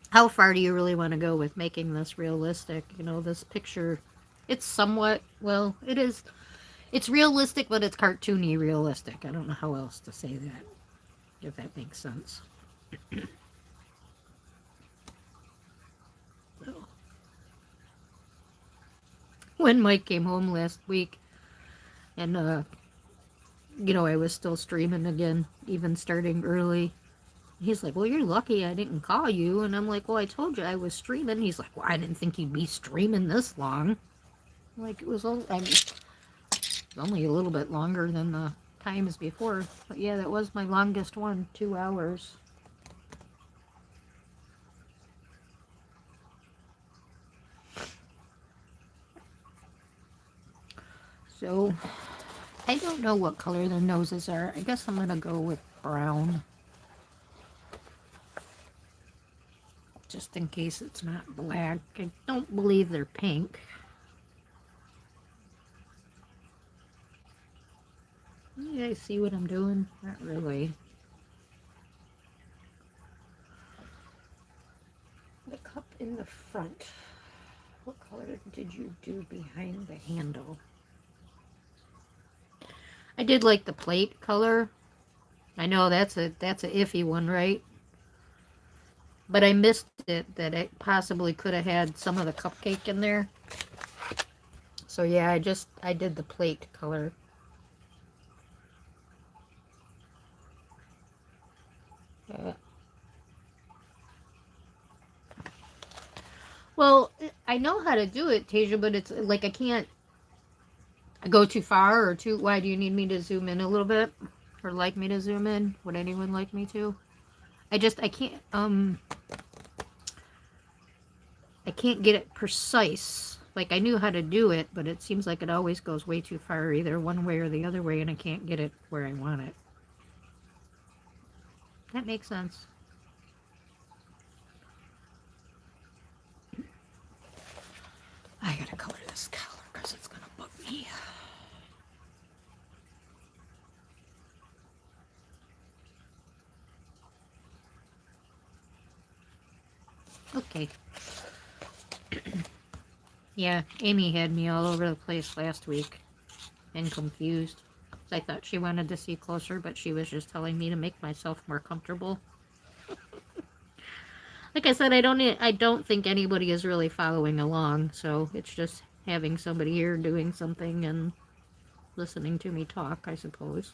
how far do you really want to go with making this realistic? You know, this picture, it's somewhat, well, it is, it's realistic, but it's cartoony realistic. I don't know how else to say that, if that makes sense. So, when Mike came home last week, and, you know, I was still streaming again, even starting early. He's like, well, you're lucky I didn't call you. And I'm like, well, I told you I was streaming. He's like, well, I didn't think you'd be streaming this long. Like, it was only, I mean, only a little bit longer than the times before. But yeah, that was my longest one, 2 hours. So, I don't know what color their noses are. I guess I'm going to go with brown. Just in case it's not black. I don't believe they're pink. You guys see what I'm doing? Not really. The cup in the front. What color did you do behind the handle? I did like the plate color. I know that's a iffy one, right? But I missed it that it possibly could have had some of the cupcake in there. So yeah, I did the plate color. Uh, well, I know how to do it, Tasia, but it's like I can't go too far or too. Why do you need me to zoom in a little bit, or like me to zoom in? Would anyone like me to? I can't I can't get it precise. Like, I knew how to do it, but it seems like it always goes way too far, either one way or the other way, and I can't get it where I want it. That makes sense. I gotta color this color because it's gonna bug me. Okay. Yeah, Amy had me all over the place last week and confused. I thought she wanted to see closer, but she was just telling me to make myself more comfortable. Like I said, I don't think anybody is really following along, so it's just having somebody here doing something and listening to me talk, I suppose.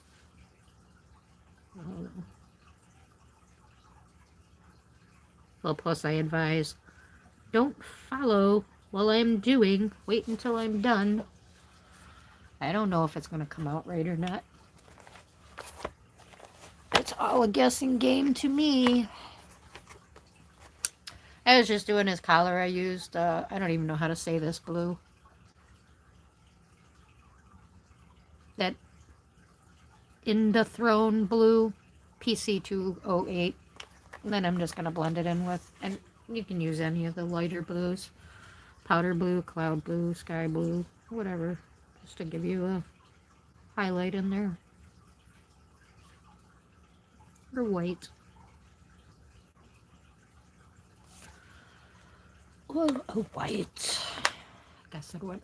I don't know. Well, plus I advise, don't follow while I'm doing. Wait until I'm done. I don't know if it's going to come out right or not. It's all a guessing game to me. I was just doing his collar. I used, I don't even know how to say this blue. That In the Throne blue, PC208. And then I'm just going to blend it in with, and you can use any of the lighter blues. Powder blue, cloud blue, sky blue, whatever. Just to give you a highlight in there. Or white. Oh, white. I guess it would.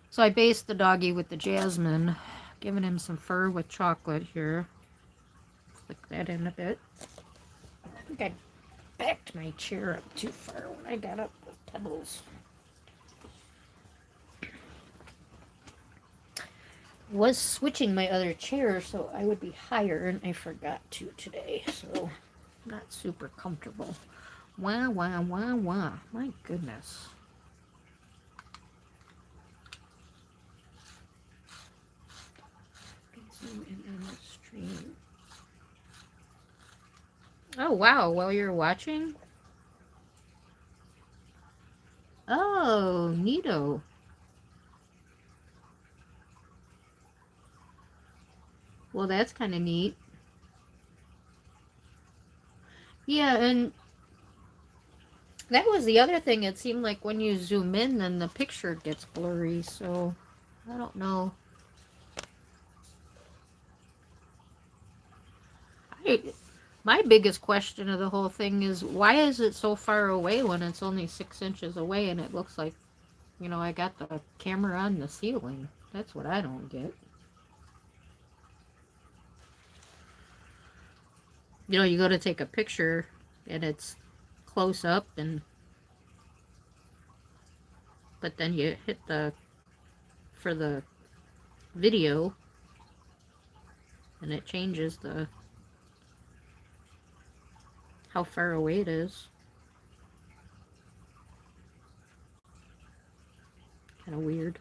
So I based the doggy with the jasmine, giving him some fur with chocolate here. Flick that in a bit. I think I backed my chair up too far when I got up with pebbles. Was switching my other chair so I would be higher, and I forgot to today, so not super comfortable. Wah, wah, wah, wah. My goodness. Zoom in on the stream. Oh, wow. While you're watching? Oh, neato. Well, that's kind of neat. Yeah, and that was the other thing. It seemed like when you zoom in, then the picture gets blurry, so I don't know. My biggest question of the whole thing is why is it so far away when it's only 6 inches away and it looks like, I got the camera on the ceiling. That's what I don't get. You go to take a picture and it's close up but then you hit for the video and it changes how far away it is. Kind of weird.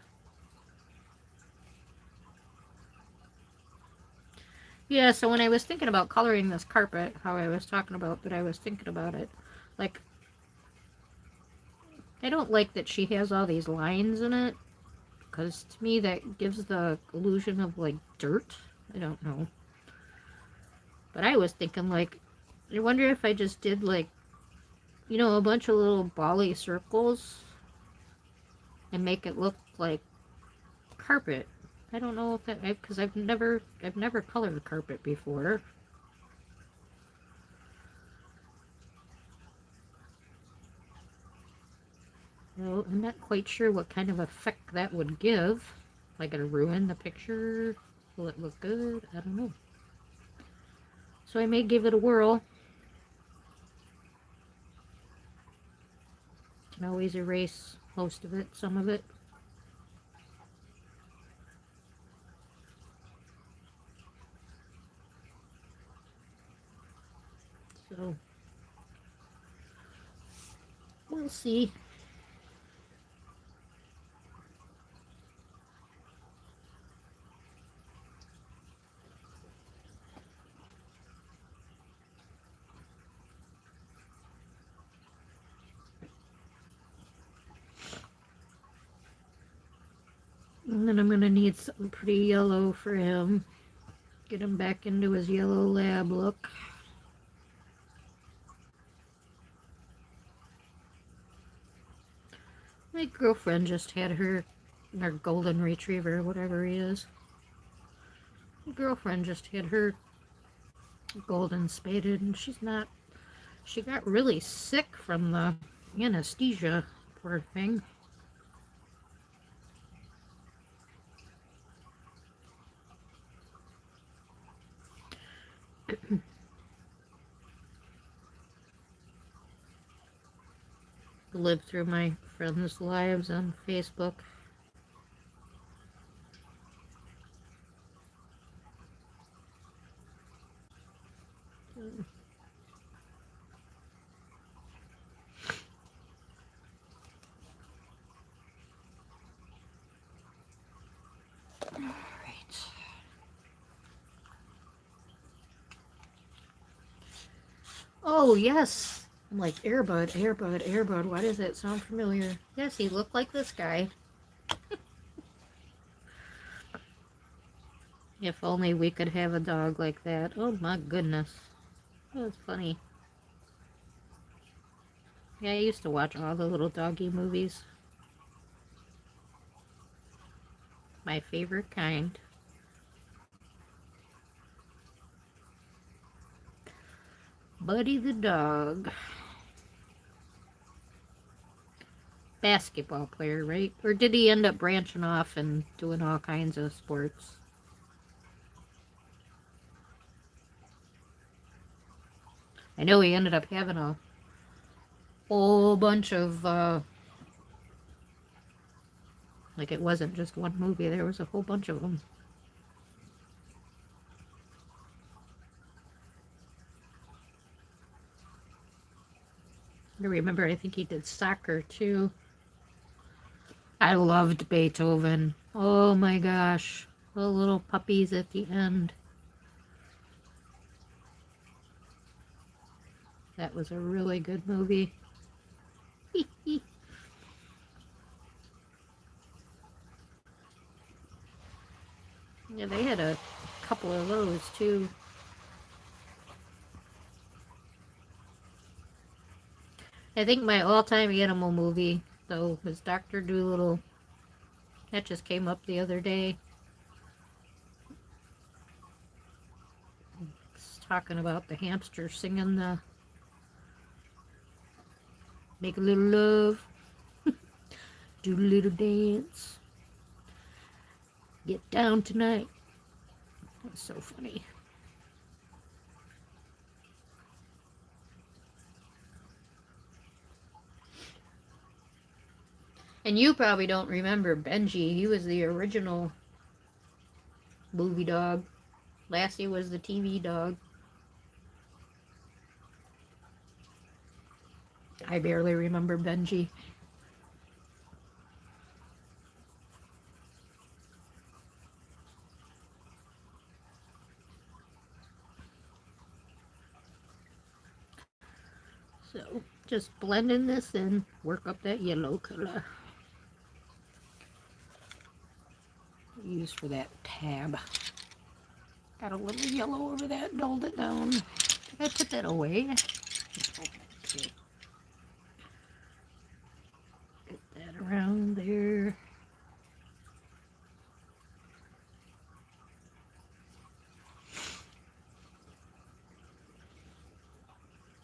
Yeah, so when I was thinking about coloring this carpet, how I was talking about that I was thinking about it, like, I don't like that she has all these lines in it, because to me that gives the illusion of, like, dirt. I don't know. But I was thinking, like, I wonder if I just did, like, a bunch of little bally circles and make it look like carpet. I don't know if that, because I've never colored carpet before. Well, I'm not quite sure what kind of effect that would give. Like, it'll ruin the picture. Will it look good? I don't know. So I may give it a whirl. Can always erase most of it, some of it. So we'll see. And then I'm going to need something pretty yellow for him. Get him back into his yellow lab look. My girlfriend just had her golden retriever, whatever he is. My girlfriend just had her golden spaded, and she got really sick from the anesthesia, poor thing. Lived through my friends' lives on Facebook. Alright. Oh, yes. I'm like, Airbud, Airbud, Airbud. Why does that sound familiar? Yes, he looked like this guy. If only we could have a dog like that. Oh my goodness. That's funny. Yeah, I used to watch all the little doggy movies. My favorite kind. Buddy the dog. Basketball player, right? Or did he end up branching off and doing all kinds of sports? I know he ended up having a whole bunch of, like, it wasn't just one movie, there was a whole bunch of them. I remember, I think he did soccer too. I loved Beethoven. Oh my gosh. The little puppies at the end. That was a really good movie. Yeah, they had a couple of those too. I think my all-time animal movie, though, was Dr. Dolittle. That just came up the other day. talking about the hamster singing the make a little love, do a little dance, get down tonight. That's so funny. And you probably don't remember Benji. He was the original movie dog. Lassie was the TV dog. I barely remember Benji. So just blending this in, work up that yellow color. Use for that tab. Got a little yellow over that, dulled it down. Did I put that away? Okay. Get that around there.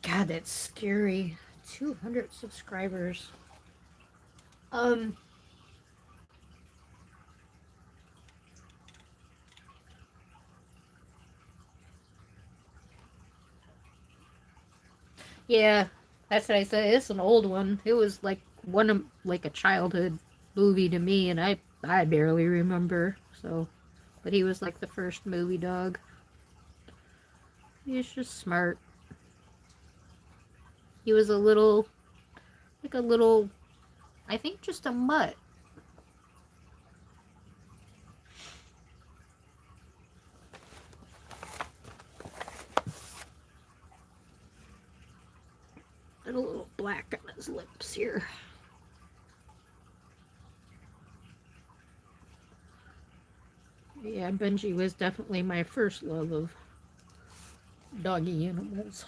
God, that's scary. 200 subscribers. Yeah, that's what I said. It's an old one. It was like one of like a childhood movie to me, and I barely remember. So, but he was like the first movie dog. He's just smart. He was a little, like a little, I think just a mutt. And a little black on his lips here. Yeah, Benji was definitely my first love of doggy animals.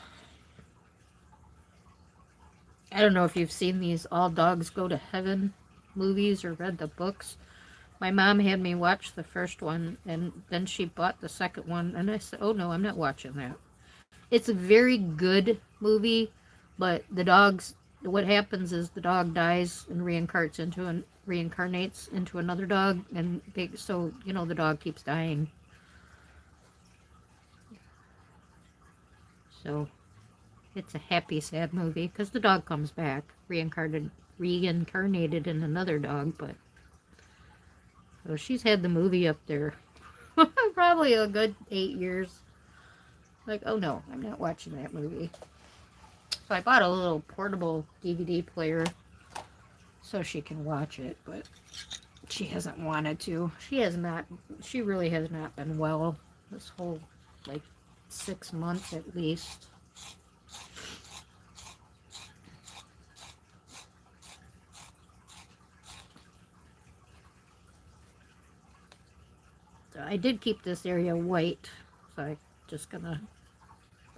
I don't know if you've seen these All Dogs Go to Heaven movies or read the books. My mom had me watch the first one, and then she bought the second one, and I said, oh no, I'm not watching that. It's a very good movie, but the dogs, what happens is the dog dies and reincarnates into another dog, and so, you know, the dog keeps dying. So it's a happy, sad movie, because the dog comes back, reincarnated in another dog, but so she's had the movie up there probably a good 8 years. Like, oh no, I'm not watching that movie. So I bought a little portable DVD player so she can watch it, but she hasn't wanted to. She really has not been well this whole, like, 6 months at least. So I did keep this area white, so I'm just gonna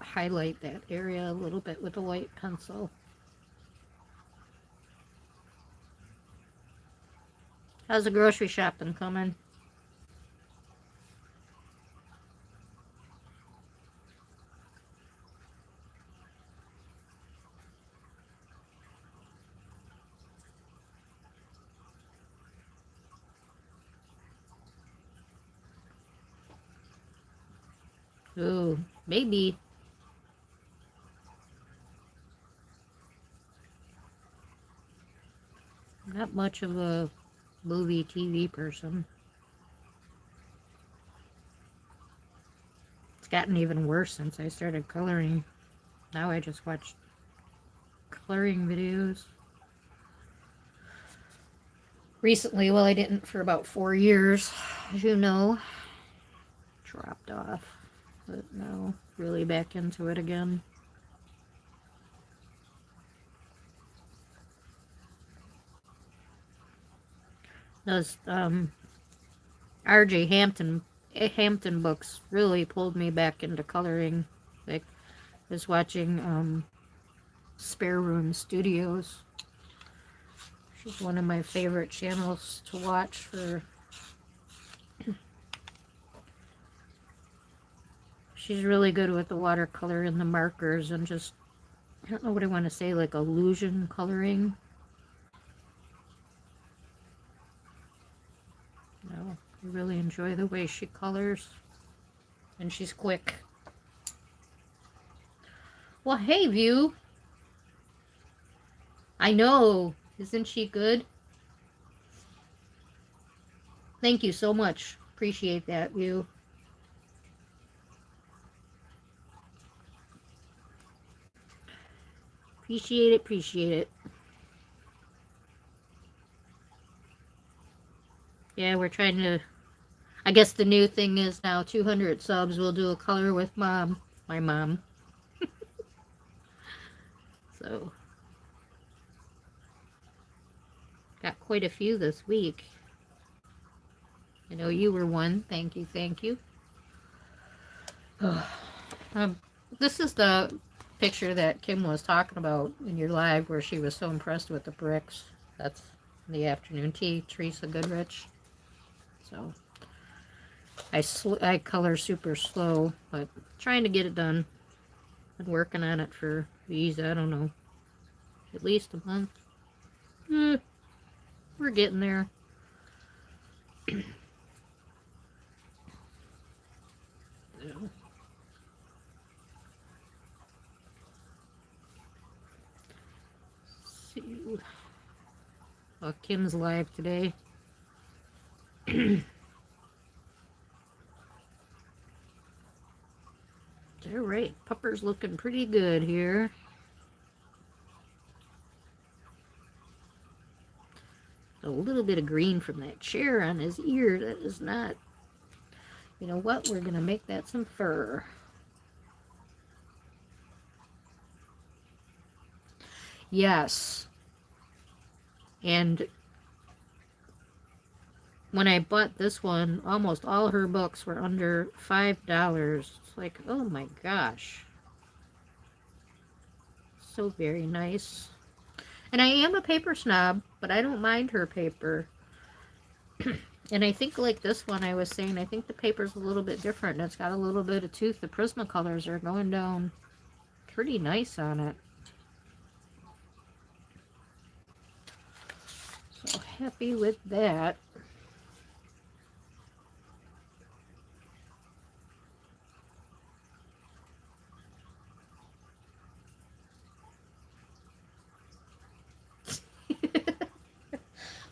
highlight that area a little bit with a white pencil. How's the grocery shopping coming? Ooh, maybe. Not much of a movie TV person. It's gotten even worse since I started coloring. Now I just watch coloring videos. Recently, well, I didn't for about 4 years, as you know. Dropped off. But now, really back into it again. Those R.J. Hampton books really pulled me back into coloring. Like, I was watching Spare Room Studios. She's one of my favorite channels to watch for. She's really good with the watercolor and the markers and just, I don't know what I want to say, like illusion coloring. No, I really enjoy the way she colors. And she's quick. Well, hey, View. I know. Isn't she good? Thank you so much. Appreciate that, View. Appreciate it, appreciate it. Yeah, we're trying to... I guess the new thing is now 200 subs. We'll do a color with Mom. My mom. So... got quite a few this week. I know you were one. Thank you, thank you. This is the picture that Kim was talking about in your live where she was so impressed with the bricks. That's the afternoon tea, Teresa Goodrich. So I color super slow, but trying to get it done. Been working on it for, geez, I don't know, at least a month. We're getting there. See. Oh, Kim's live today. All right, Pupper's looking pretty good here. A little bit of green from that chair on his ear. That is not... You know what? We're going to make that some fur. Yes. And when I bought this one, almost all her books were under $5. It's like, oh my gosh. So very nice. And I am a paper snob, but I don't mind her paper. And I think like this one I was saying, I think the paper's a little bit different. It's got a little bit of tooth. The Prismacolors are going down pretty nice on it. So happy with that.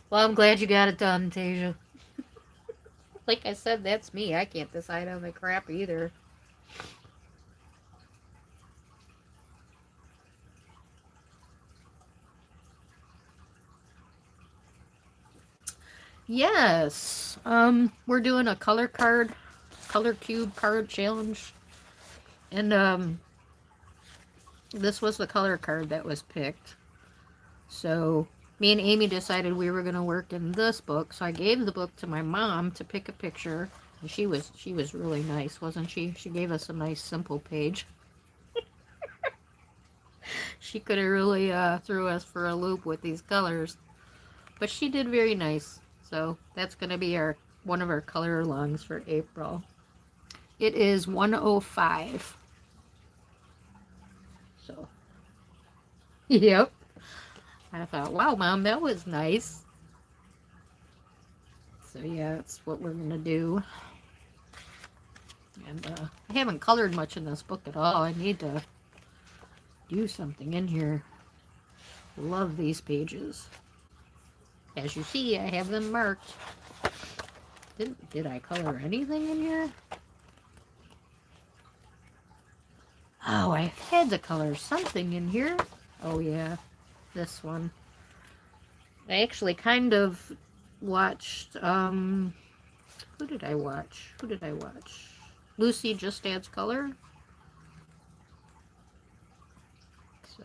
Well, I'm glad you got it done, Tasia. Like I said, that's me. I can't decide on the crap either. Yes. We're doing a color cube card challenge. And this was the color card that was picked. So me and Amy decided we were going to work in this book. So I gave the book to my mom to pick a picture. And she was really nice, wasn't she? She gave us a nice simple page. She could have really threw us for a loop with these colors. But she did very nice. So that's going to be one of our color alongs for April. It is 105. So, yep. I thought, wow, Mom, that was nice. So yeah, that's what we're going to do. And I haven't colored much in this book at all. I need to do something in here. Love these pages. As you see, I have them marked. Did I color anything in here? Oh, I had to color something in here. Oh yeah, this one. I actually kind of watched, who did I watch? Lucy Just Adds Color. So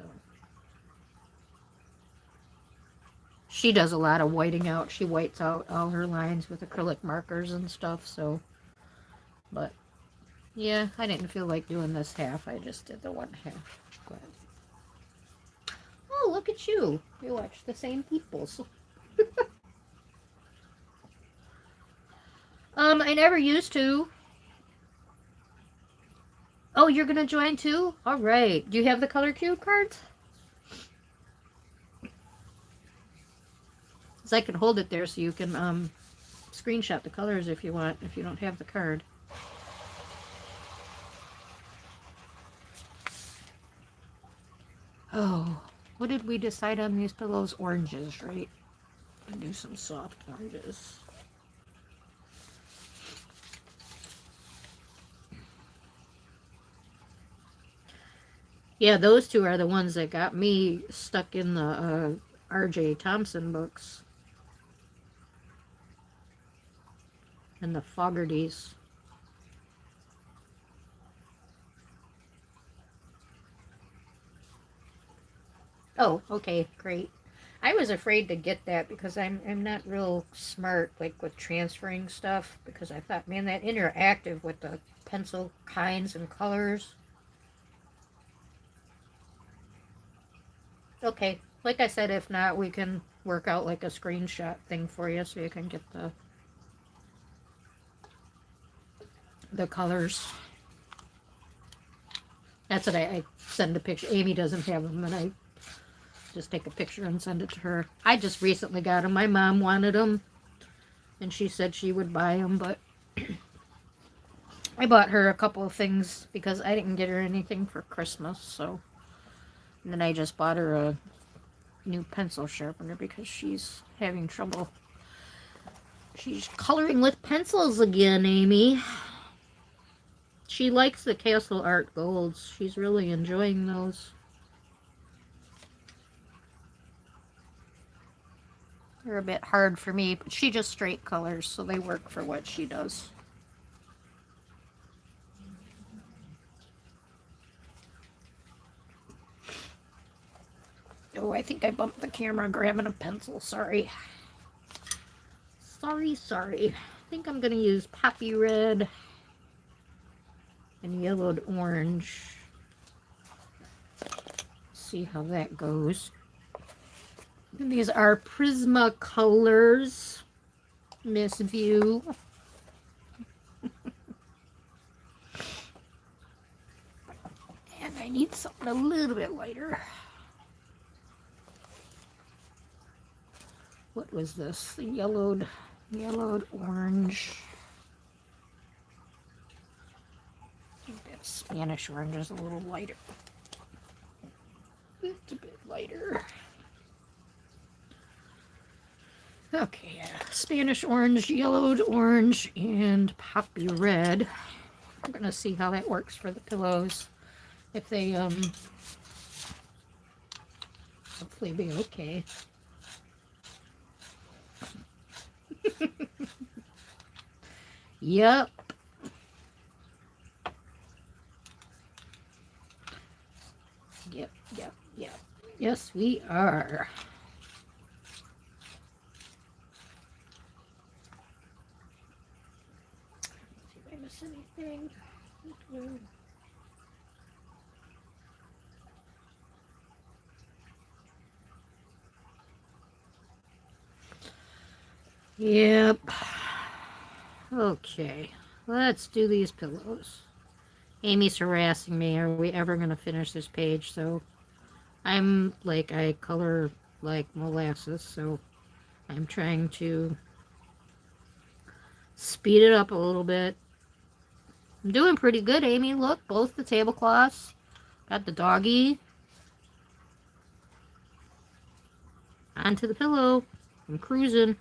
she does a lot of whiting out. She whites out all her lines with acrylic markers and stuff, so. But, yeah, I didn't feel like doing this half. I just did the one half. But, oh, look at you. We watch the same people. So. I never used to. Oh, you're gonna join too? All right. Do you have the color cue cards? Because I can hold it there so you can screenshot the colors if you want, if you don't have the card. Oh, what did we decide on these pillows? Oranges, right? I'll do some soft oranges. Yeah, those two are the ones that got me stuck in the R.J. Thompson books. And the Fogartys. Oh, okay, great. I was afraid to get that because I'm not real smart like with transferring stuff because I thought, man, that interactive with the pencil kinds and colors. Okay, like I said, if not, we can work out like a screenshot thing for you so you can get the colors. That's what I send a picture. Amy doesn't have them, and I just take a picture and send it to her. I just recently got them. My mom wanted them, and she said she would buy them, but I bought her a couple of things because I didn't get her anything for Christmas, so. And then I just bought her a new pencil sharpener because she's having trouble. She's coloring with pencils again, Amy. She likes the Castle Art Golds. She's really enjoying those. They're a bit hard for me, but she just straight colors, so they work for what she does. Oh, I think I bumped the camera grabbing a pencil. Sorry. Sorry. I think I'm going to use Poppy Red and Yellowed Orange. See how that goes. And these are Prismacolors, Miss View. And I need something a little bit lighter. What was this? The yellowed orange. I think that Spanish orange is a little lighter. It's a bit lighter. Okay, Spanish orange, yellowed orange, and poppy red. I'm gonna see how that works for the pillows. If they hopefully be okay. Yep. Yep. Yes, we are. See if I miss anything. Yep. Okay, let's do these pillows. Amy's harassing me. Are we ever going to finish this page? So I'm like, I color like molasses, so I'm trying to speed it up a little bit. I'm doing pretty good, Amy. Look, both the tablecloths. Got the doggy. Onto the pillow. I'm cruising.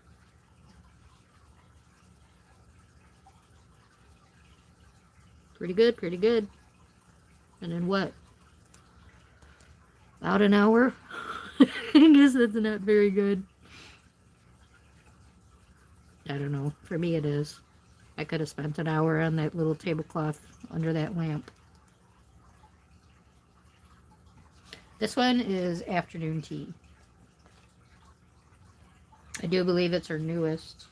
Pretty good. And then what? About an hour? I guess that's not very good. I don't know. For me it is. I could have spent an hour on that little tablecloth under that lamp. This one is Afternoon Tea. I do believe it's her newest.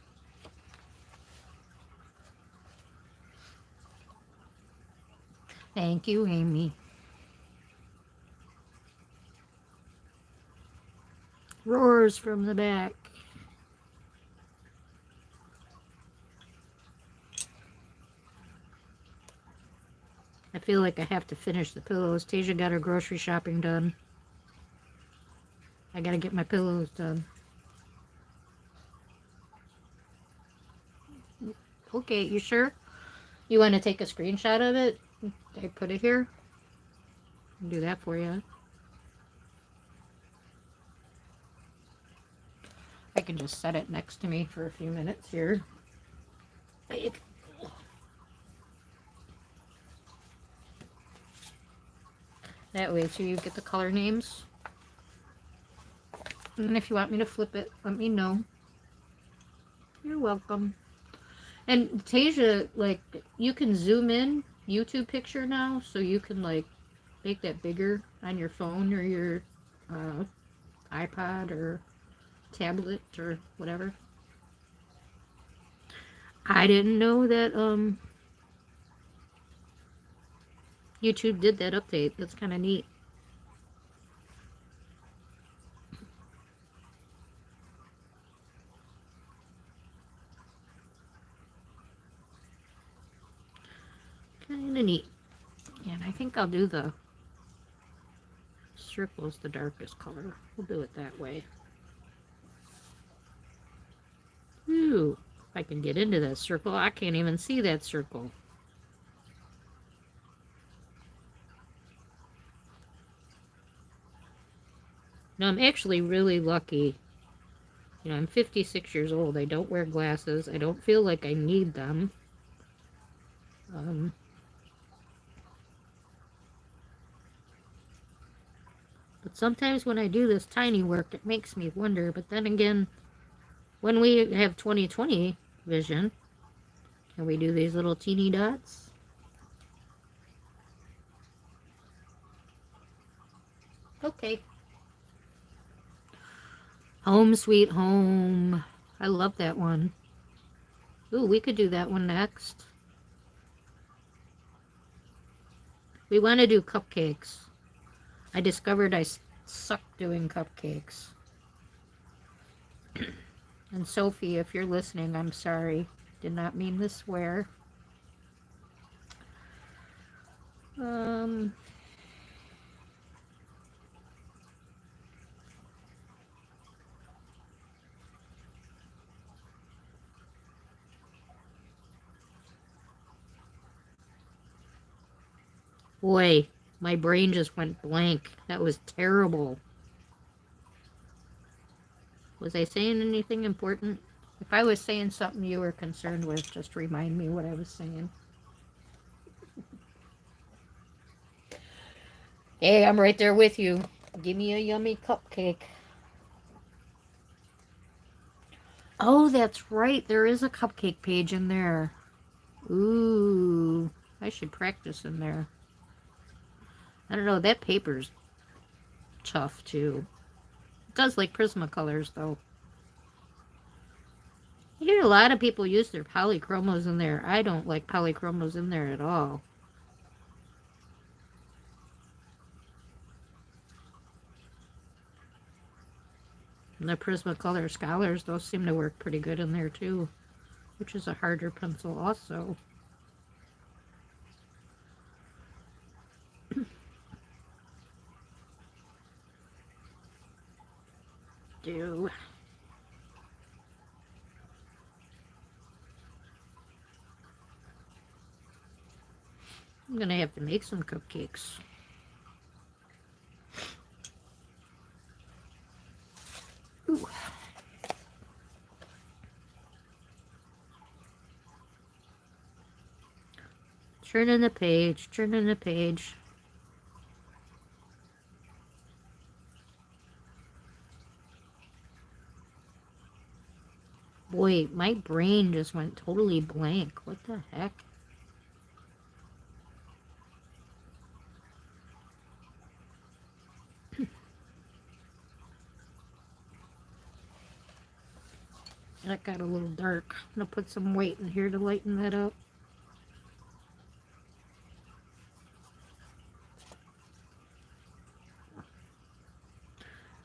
Thank you, Amy. Roars from the back. I feel like I have to finish the pillows. Tasia got her grocery shopping done. I gotta get my pillows done. Okay, you sure? You want to take a screenshot of it? I put it here. I'll do that for you. I can just set it next to me for a few minutes here. That way, so you get the color names. And if you want me to flip it, let me know. You're welcome. And Tasia, like, you can zoom in YouTube picture now, so you can, like, make that bigger on your phone or your iPod or tablet or whatever. I didn't know that YouTube did that update. That's kind of neat. Kind of neat. And I think I'll do the circles the darkest color. We'll do it that way. Ooh, if I can get into that circle, I can't even see that circle. No, I'm actually really lucky. You know, I'm 56 years old. I don't wear glasses. I don't feel like I need them. But sometimes when I do this tiny work, it makes me wonder. But then again, when we have 20/20 vision, can we do these little teeny dots? Okay. Home Sweet Home. I love that one. Ooh, we could do that one next. We want to do cupcakes. I discovered I suck doing cupcakes. And Sophie, if you're listening, I'm sorry. Did not mean to swear. Boy, my brain just went blank. That was terrible. Was I saying anything important? If I was saying something you were concerned with, just remind me what I was saying. Hey, I'm right there with you. Give me a yummy cupcake. Oh, that's right. There is a cupcake page in there. Ooh, I should practice in there. I don't know, that paper's tough too. It does like Prismacolors though. I hear a lot of people use their polychromos in there. I don't like polychromos in there at all. And the Prismacolor Scholars, those seem to work pretty good in there too, which is a harder pencil also. Do. I'm gonna have to make some cupcakes. Ooh. Turning the page, turning the page. Boy, my brain just went totally blank. What the heck? That got a little dark. I'm gonna put some weight in here to lighten that up.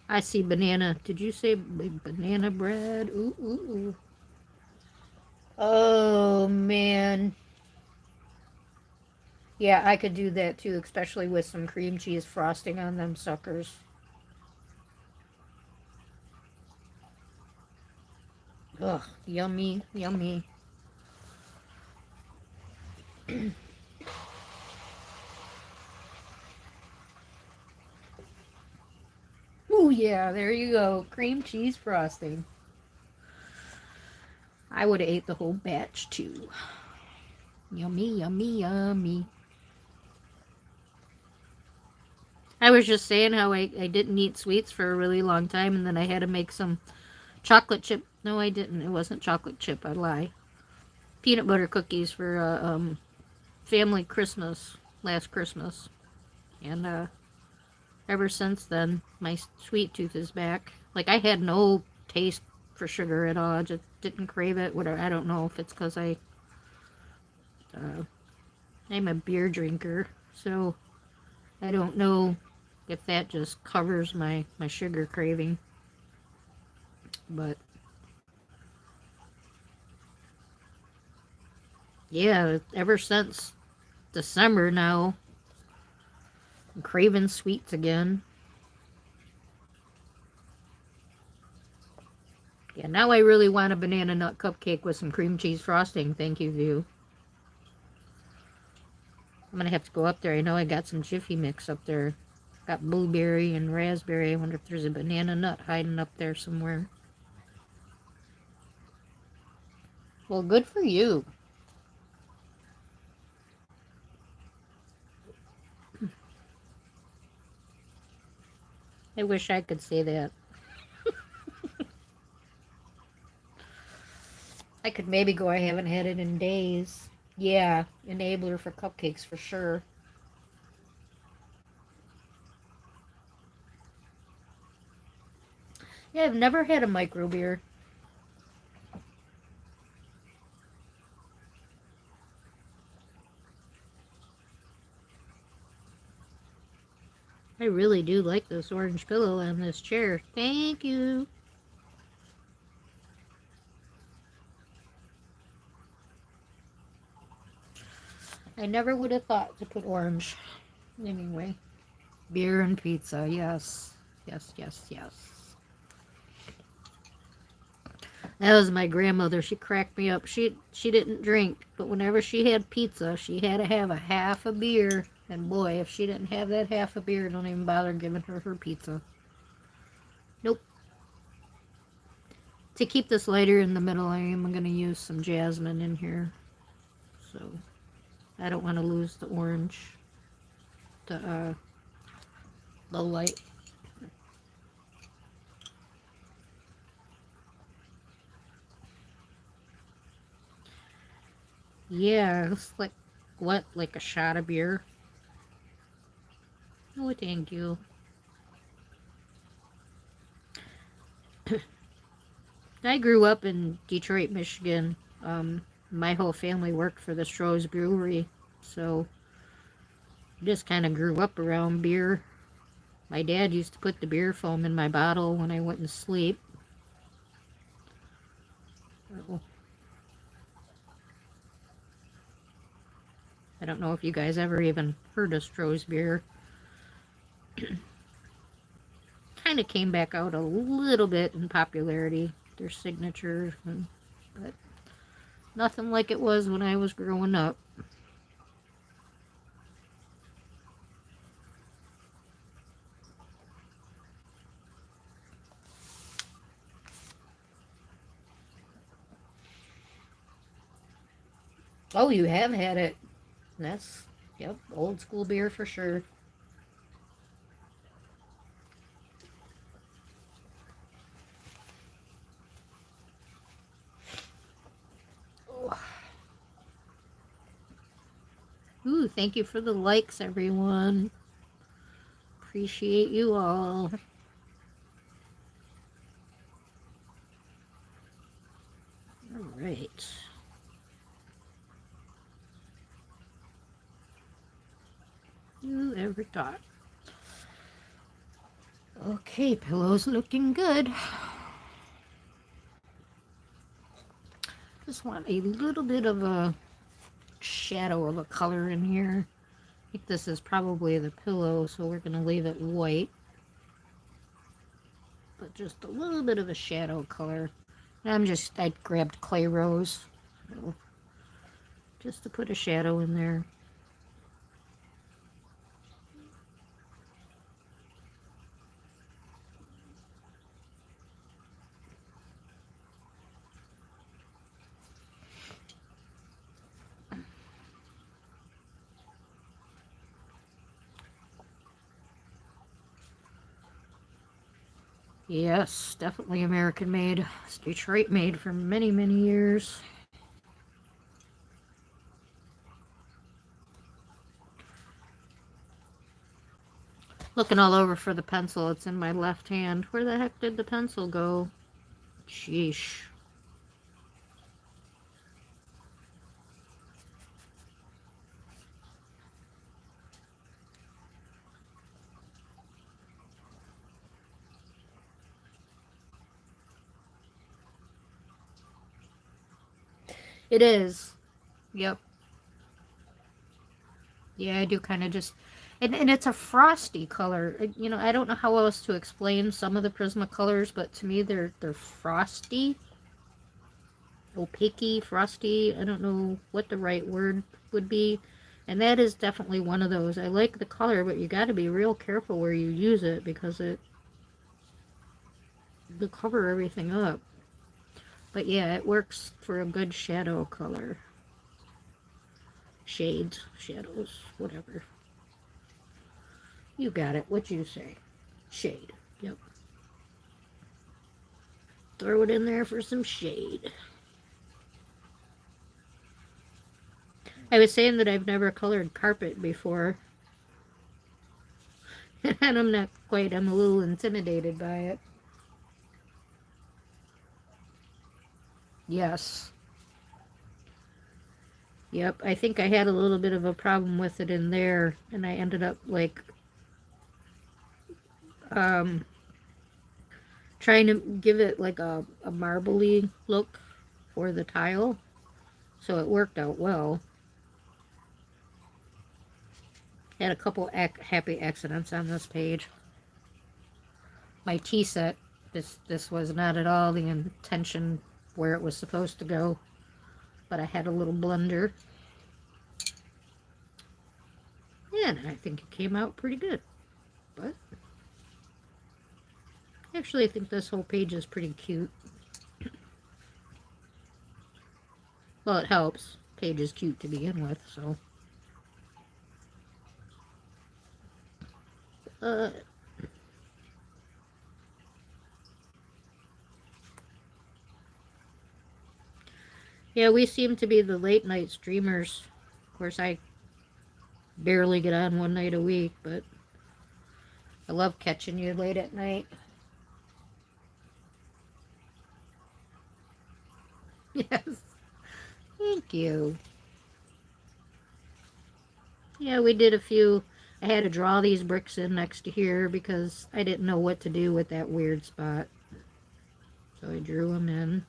I see banana. Did you say banana bread? Ooh, ooh, ooh. Oh, man. Yeah, I could do that too, especially with some cream cheese frosting on them suckers. Ugh, yummy, yummy. Ooh, yeah, there you go. Cream cheese frosting. I would have ate the whole batch too. Yummy, yummy, yummy. I was just saying how I didn't eat sweets for a really long time, and then I had to make some chocolate chip. No, I didn't. It wasn't chocolate chip. I lie. Peanut butter cookies for family Christmas last Christmas, and ever since then, my sweet tooth is back. Like, I had no taste for sugar at all. I just didn't crave it. Whatever. I don't know if it's because uh, I'm a beer drinker, so I don't know if that just covers my sugar craving. But yeah, ever since December now, I'm craving sweets again. Yeah, now I really want a banana nut cupcake with some cream cheese frosting. Thank you, View. I'm gonna have to go up there. I know I got some Jiffy Mix up there. Got blueberry and raspberry. I wonder if there's a banana nut hiding up there somewhere. Well, good for you. I wish I could say that. I could maybe go. I haven't had it in days. Yeah, enabler for cupcakes for sure. Yeah, I've never had a micro beer. I really do like this orange pillow on this chair. Thank you. I never would have thought to put orange. Anyway, beer and pizza. Yes. Yes, yes, yes. That was my grandmother. She cracked me up. She didn't drink, but whenever she had pizza, she had to have a half a beer. And boy, if she didn't have that half a beer, don't even bother giving her her pizza. Nope. To keep this lighter in the middle, I am going to use some jasmine in here. So I don't want to lose the orange to the light. Yeah, it's like what? Like a shot of beer? Oh, thank you. I grew up in Detroit, Michigan. My whole family worked for the Stroh's Brewery, so just kind of grew up around beer. My dad used to put the beer foam in my bottle when I went to sleep. Oh, I don't know if you guys ever even heard of Stroh's beer. Kind of came back out a little bit in popularity, their signature, but nothing like it was when I was growing up. Oh, you have had it. That's, yep, old school beer for sure. Ooh, thank you for the likes, everyone. Appreciate you all. All right. Who ever thought? Okay, pillow's looking good. Just want a little bit of a shadow of a color in here. think this is probably the pillow, so we're going to leave it white. But just a little bit of a shadow color. I grabbed clay rose, so just to put a shadow in there. Yes, definitely American made. It's Detroit made for many, many years. Looking all over for the pencil. It's in my left hand. Where the heck did the pencil go? Sheesh. It is. Yep. Yeah, I do kind of just... And it's a frosty color. You know, I don't know how else to explain some of the Prismacolors, but to me they're frosty. Opaque, frosty. I don't know what the right word would be. And that is definitely one of those. I like the color, but you got to be real careful where you use it because will cover everything up. But yeah, it works for a good shadow color. Shades, shadows, whatever. You got it. What'd you say? Shade. Yep. Throw it in there for some shade. I was saying that I've never colored carpet before. And I'm not quite, I'm a little intimidated by it. Yes. Yep, I think I had a little bit of a problem with it in there, and I ended up, like, trying to give it, like, a marbly look for the tile, so it worked out well. Had a couple happy accidents on this page. My tea set, this was not at all the intention where it was supposed to go, but I had a little blunder. And I think it came out pretty good. But actually, I think this whole page is pretty cute. Well, it helps. Page is cute to begin with, so. Yeah, we seem to be the late night streamers. Of course, I barely get on one night a week, but I love catching you late at night. Yes. Thank you. Yeah, we did a few. I had to draw these bricks in next to here because I didn't know what to do with that weird spot. So I drew them in.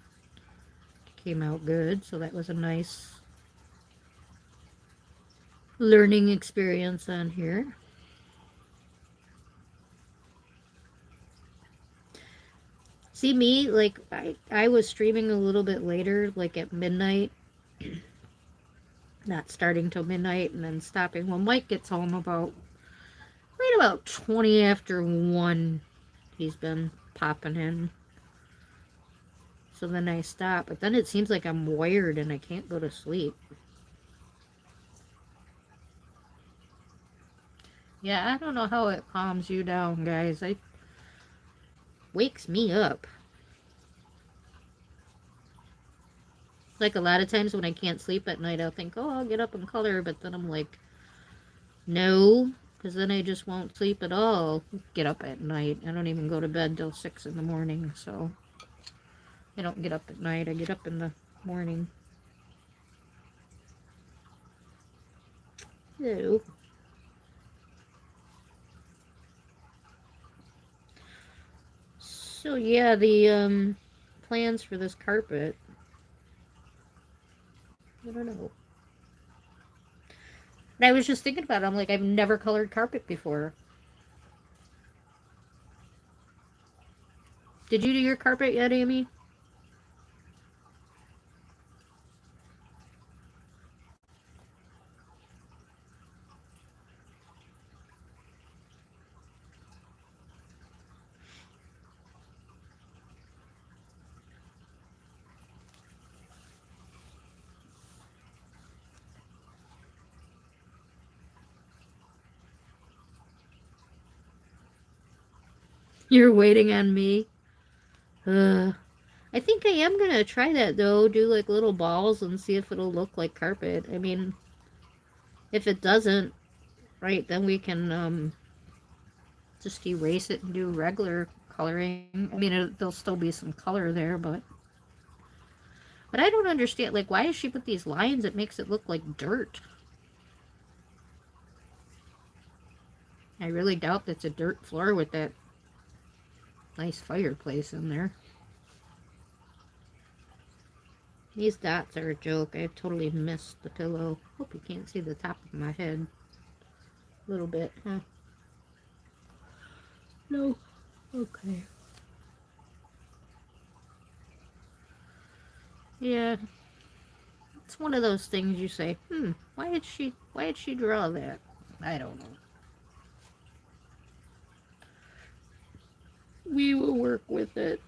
Came out good, so that was a nice learning experience on here. See me, like, I was streaming a little bit later, like at midnight. Not starting till midnight and then stopping when Mike gets home right about 20 after 1. He's been popping in. So then I stop, but then it seems like I'm wired and I can't go to sleep. Yeah, I don't know how it calms you down, guys. It wakes me up. Like a lot of times when I can't sleep at night, I'll think, oh, I'll get up and color, but then I'm like, no, because then I just won't sleep at all. Get up at night. I don't even go to bed till 6 in the morning, so I don't get up at night. I get up in the morning. So, yeah, the plans for this carpet. I don't know. And I was just thinking about it. I'm like, I've never colored carpet before. Did you do your carpet yet, Amy? You're waiting on me. I think I am gonna try that though. Do like little balls and see if it'll look like carpet. I mean, if it doesn't, right, then we can just erase it and do regular coloring. I mean, there'll still be some color there, but I don't understand. Like, why does she put these lines? It makes it look like dirt. I really doubt that's a dirt floor with that nice fireplace in there. These dots are a joke. I totally missed the pillow. Hope you can't see the top of my head. A little bit, huh? No. Okay. Yeah. It's one of those things you say, why did she draw that? I don't know. We will work with it.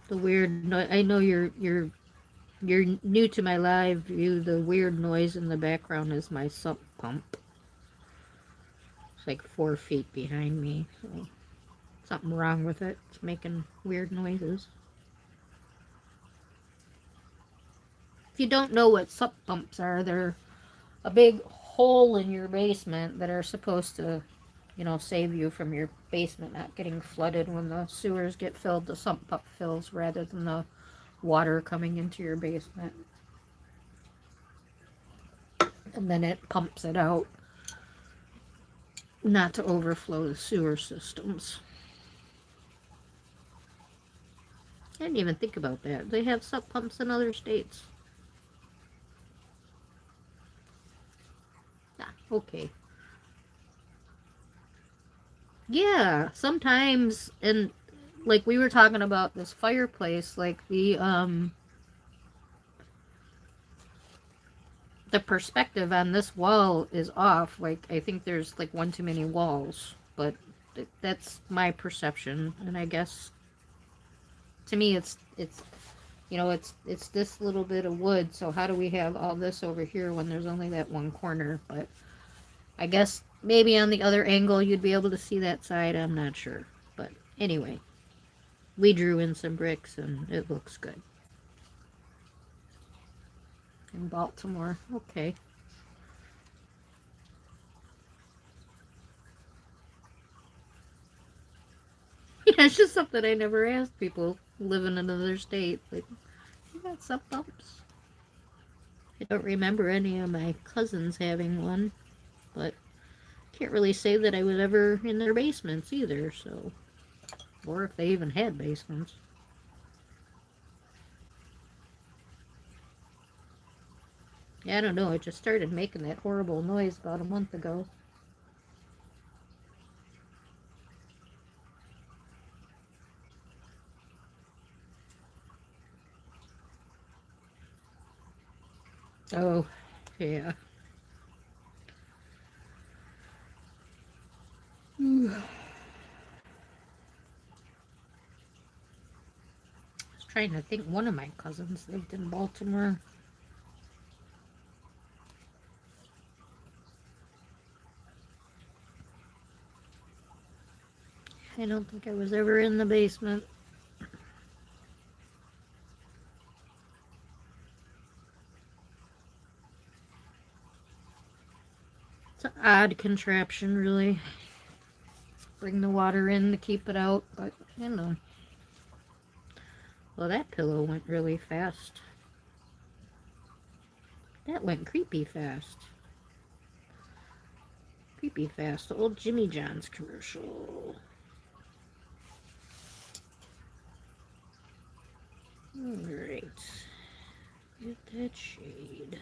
The weird noise. I know you're new to my live view. The weird noise in the background is my sump pump. It's like 4 feet behind me. So something wrong with it. It's making weird noises. If you don't know what sump pumps are, they're a big hole in your basement that are supposed to, save you from your basement not getting flooded when the sewers get filled. The sump pump fills rather than the water coming into your basement. And then it pumps it out, not to overflow the sewer systems. I didn't even think about that. They have sump pumps in other states. Ah, okay. Yeah, sometimes, and like we were talking about this fireplace, like the perspective on this wall is off. Like, I think there's like one too many walls, but that's my perception. And I guess to me, it's this little bit of wood. So how do we have all this over here when there's only that one corner? But I guess maybe on the other angle you'd be able to see that side. I'm not sure. But anyway, we drew in some bricks and it looks good. In Baltimore. Okay. Yeah, it's just something I never asked people living in another state. Like, you got sub bumps? I don't remember any of my cousins having one, but can't really say that I was ever in their basements either, so. Or if they even had basements. Yeah, I don't know. It just started making that horrible noise about a month ago. Oh, yeah. I was trying to think. One of my cousins lived in Baltimore. I don't think I was ever in the basement. It's an odd contraption, really. Bring the water in to keep it out, but, Well, that pillow went really fast. That went creepy fast. Creepy Fast, the old Jimmy John's commercial. Alright. Get that shade.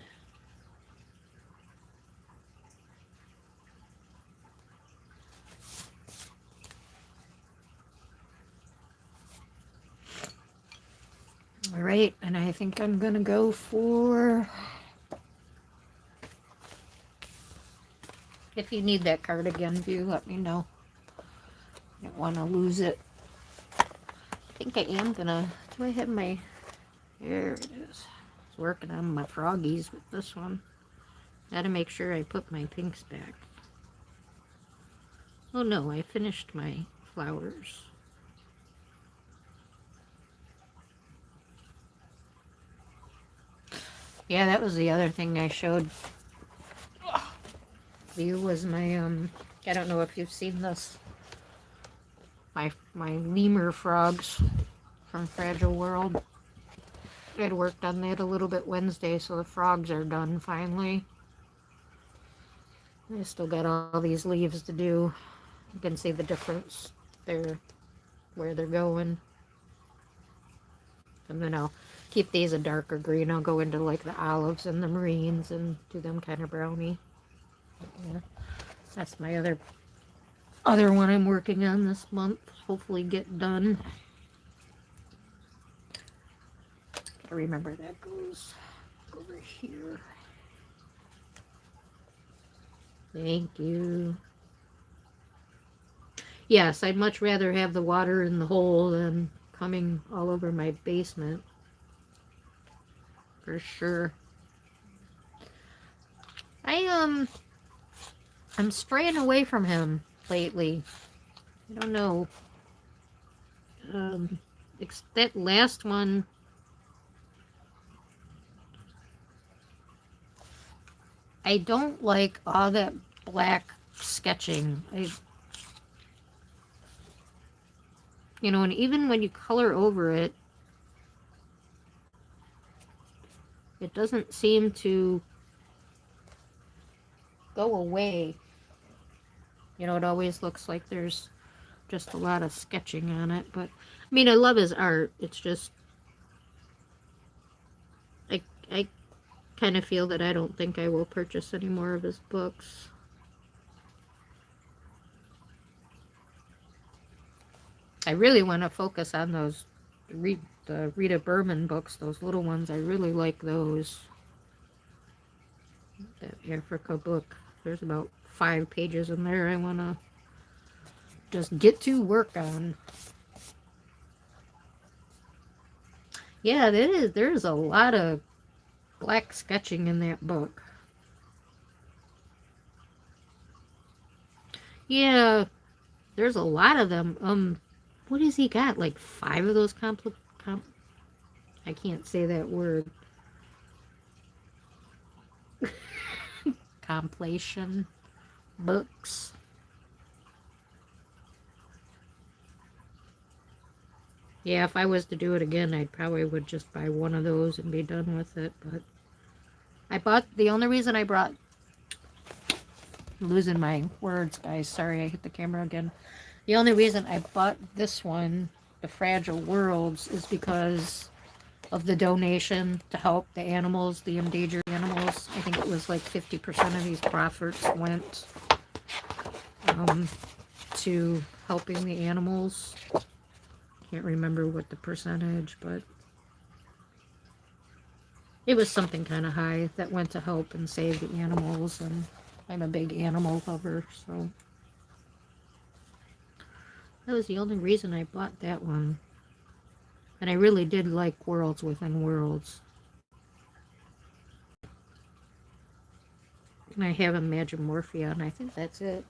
Alright, and I think I'm gonna go for... If you need that cardigan view, let me know. I don't want to lose it. I think I am gonna... Do I have my... There it is. I was working on my froggies with this one. Gotta make sure I put my pinks back. Oh no, I finished my flowers. Yeah, that was the other thing I showed you was my, I don't know if you've seen this. My lemur frogs from Fragile World. I'd worked on that a little bit Wednesday, so the frogs are done finally. I still got all these leaves to do. You can see the difference there, where they're going. And then I'll keep these a darker green. I'll go into like the olives and the marines and do them kind of browny. Yeah, that's my other one I'm working on this month. Hopefully get done. Gotta remember that goes over here. Thank you. Yes, I'd much rather have the water in the hole than coming all over my basement. For sure. I'm straying away from him lately. I don't know. That last one, I don't like all that black sketching. You know, and even when you color over it, it doesn't seem to go away. You know, it always looks like there's just a lot of sketching on it. But, I mean, I love his art. It's just, I kind of feel that I don't think I will purchase any more of his books. I really want to focus on those, the Rita Berman books, those little ones. I really like those. That Africa book. There's about 5 pages in there I want to just get to work on. Yeah, there's a lot of black sketching in that book. Yeah, there's a lot of them. What has he got? Like 5 of those I can't say that word. Compilation books. Yeah, if I was to do it again, I probably would just buy one of those and be done with it. But the only reason I brought, I'm losing my words, guys. Sorry, I hit the camera again. The only reason I bought this one, the Fragile Worlds, is because of the donation to help the animals, the endangered animals. I think it was like 50% of these profits went to helping the animals. Can't remember what the percentage, but it was something kind of high that went to help and save the animals, and I'm a big animal lover, so that was the only reason I bought that one. And I really did like Worlds Within Worlds. And I have Imagimorphia, and I think that's it.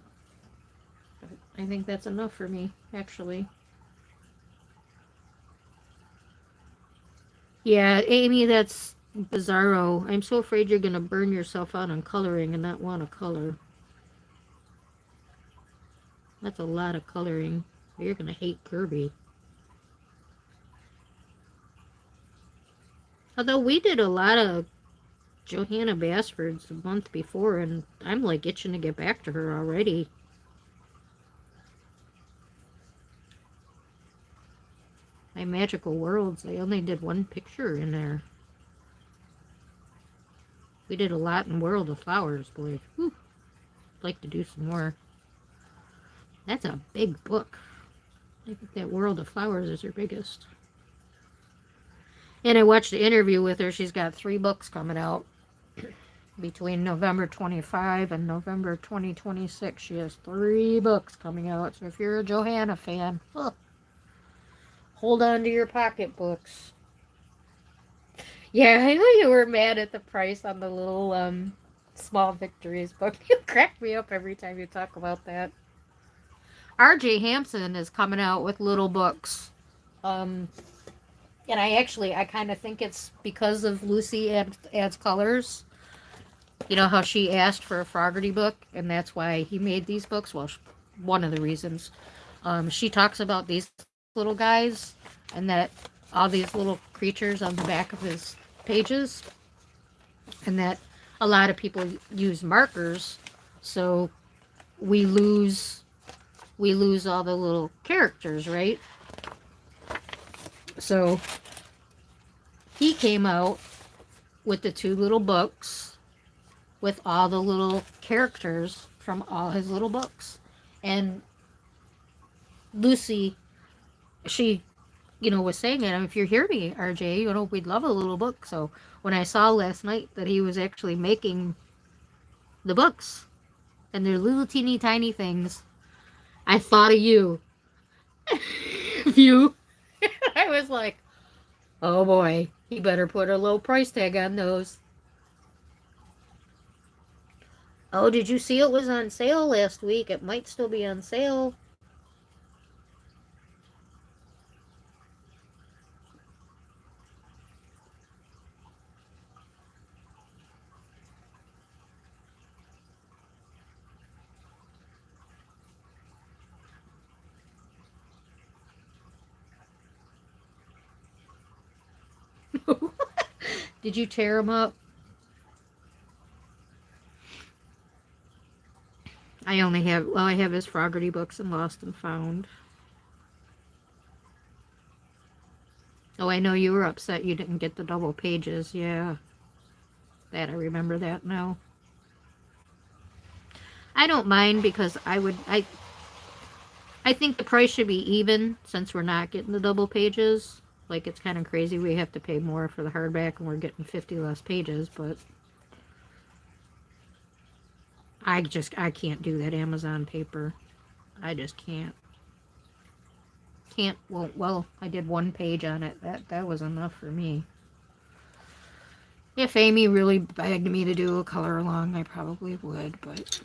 I think that's enough for me, actually. Yeah, Amy, that's bizarro. I'm so afraid you're going to burn yourself out on coloring and not want to color. That's a lot of coloring. You're going to hate Kirby. Although we did a lot of Johanna Basford's the month before, and I'm like itching to get back to her already. My Magical Worlds, I only did one picture in there. We did a lot in World of Flowers, boy. Whew. I'd like to do some more. That's a big book. I think that World of Flowers is her biggest. And I watched the interview with her. She's got 3 books coming out between November 25 and November 2026. She has 3 books coming out. So if you're a Johanna fan, hold on to your pocketbooks. Yeah, I know you were mad at the price on the little Small Victories book. You crack me up every time you talk about that. R.J. Hampson is coming out with little books. And I kind of think it's because of Lucy adds colors. You know how she asked for a Froggerty book, and that's why he made these books? Well, one of the reasons. She talks about these little guys, and that all these little creatures on the back of his pages, and that a lot of people use markers, so we lose all the little characters, right? So he came out with the 2 little books with all the little characters from all his little books. And Lucy, she, was saying it, if you're hearing me, RJ, we'd love a little book. So when I saw last night that he was actually making the books, and they're little teeny tiny things, I thought of you. I was like, oh boy, he better put a low price tag on those. Oh, did you see it was on sale last week? It might still be on sale. Did you tear them up? I have his Froggerty books and Lost and Found. Oh, I know you were upset you didn't get the double pages. Yeah, I remember that now. I don't mind because I think the price should be even since we're not getting the double pages. Like, it's kind of crazy we have to pay more for the hardback and we're getting 50 less pages, but I can't do that Amazon paper. I just can't. Well, I did 1 page on it. That was enough for me. If Amy really begged me to do a color along, I probably would, but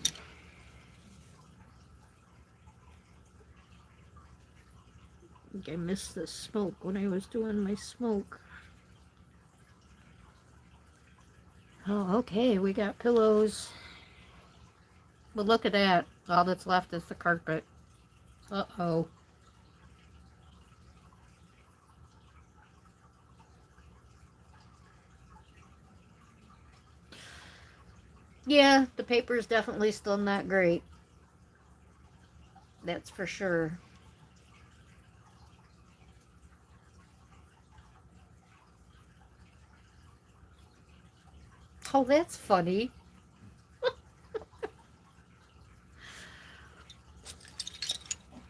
I think I missed the smoke when I was doing my smoke. Oh, okay, we got pillows. But look at that. All that's left is the carpet. Uh-oh. Yeah, the paper is definitely still not great. That's for sure. Oh, that's funny.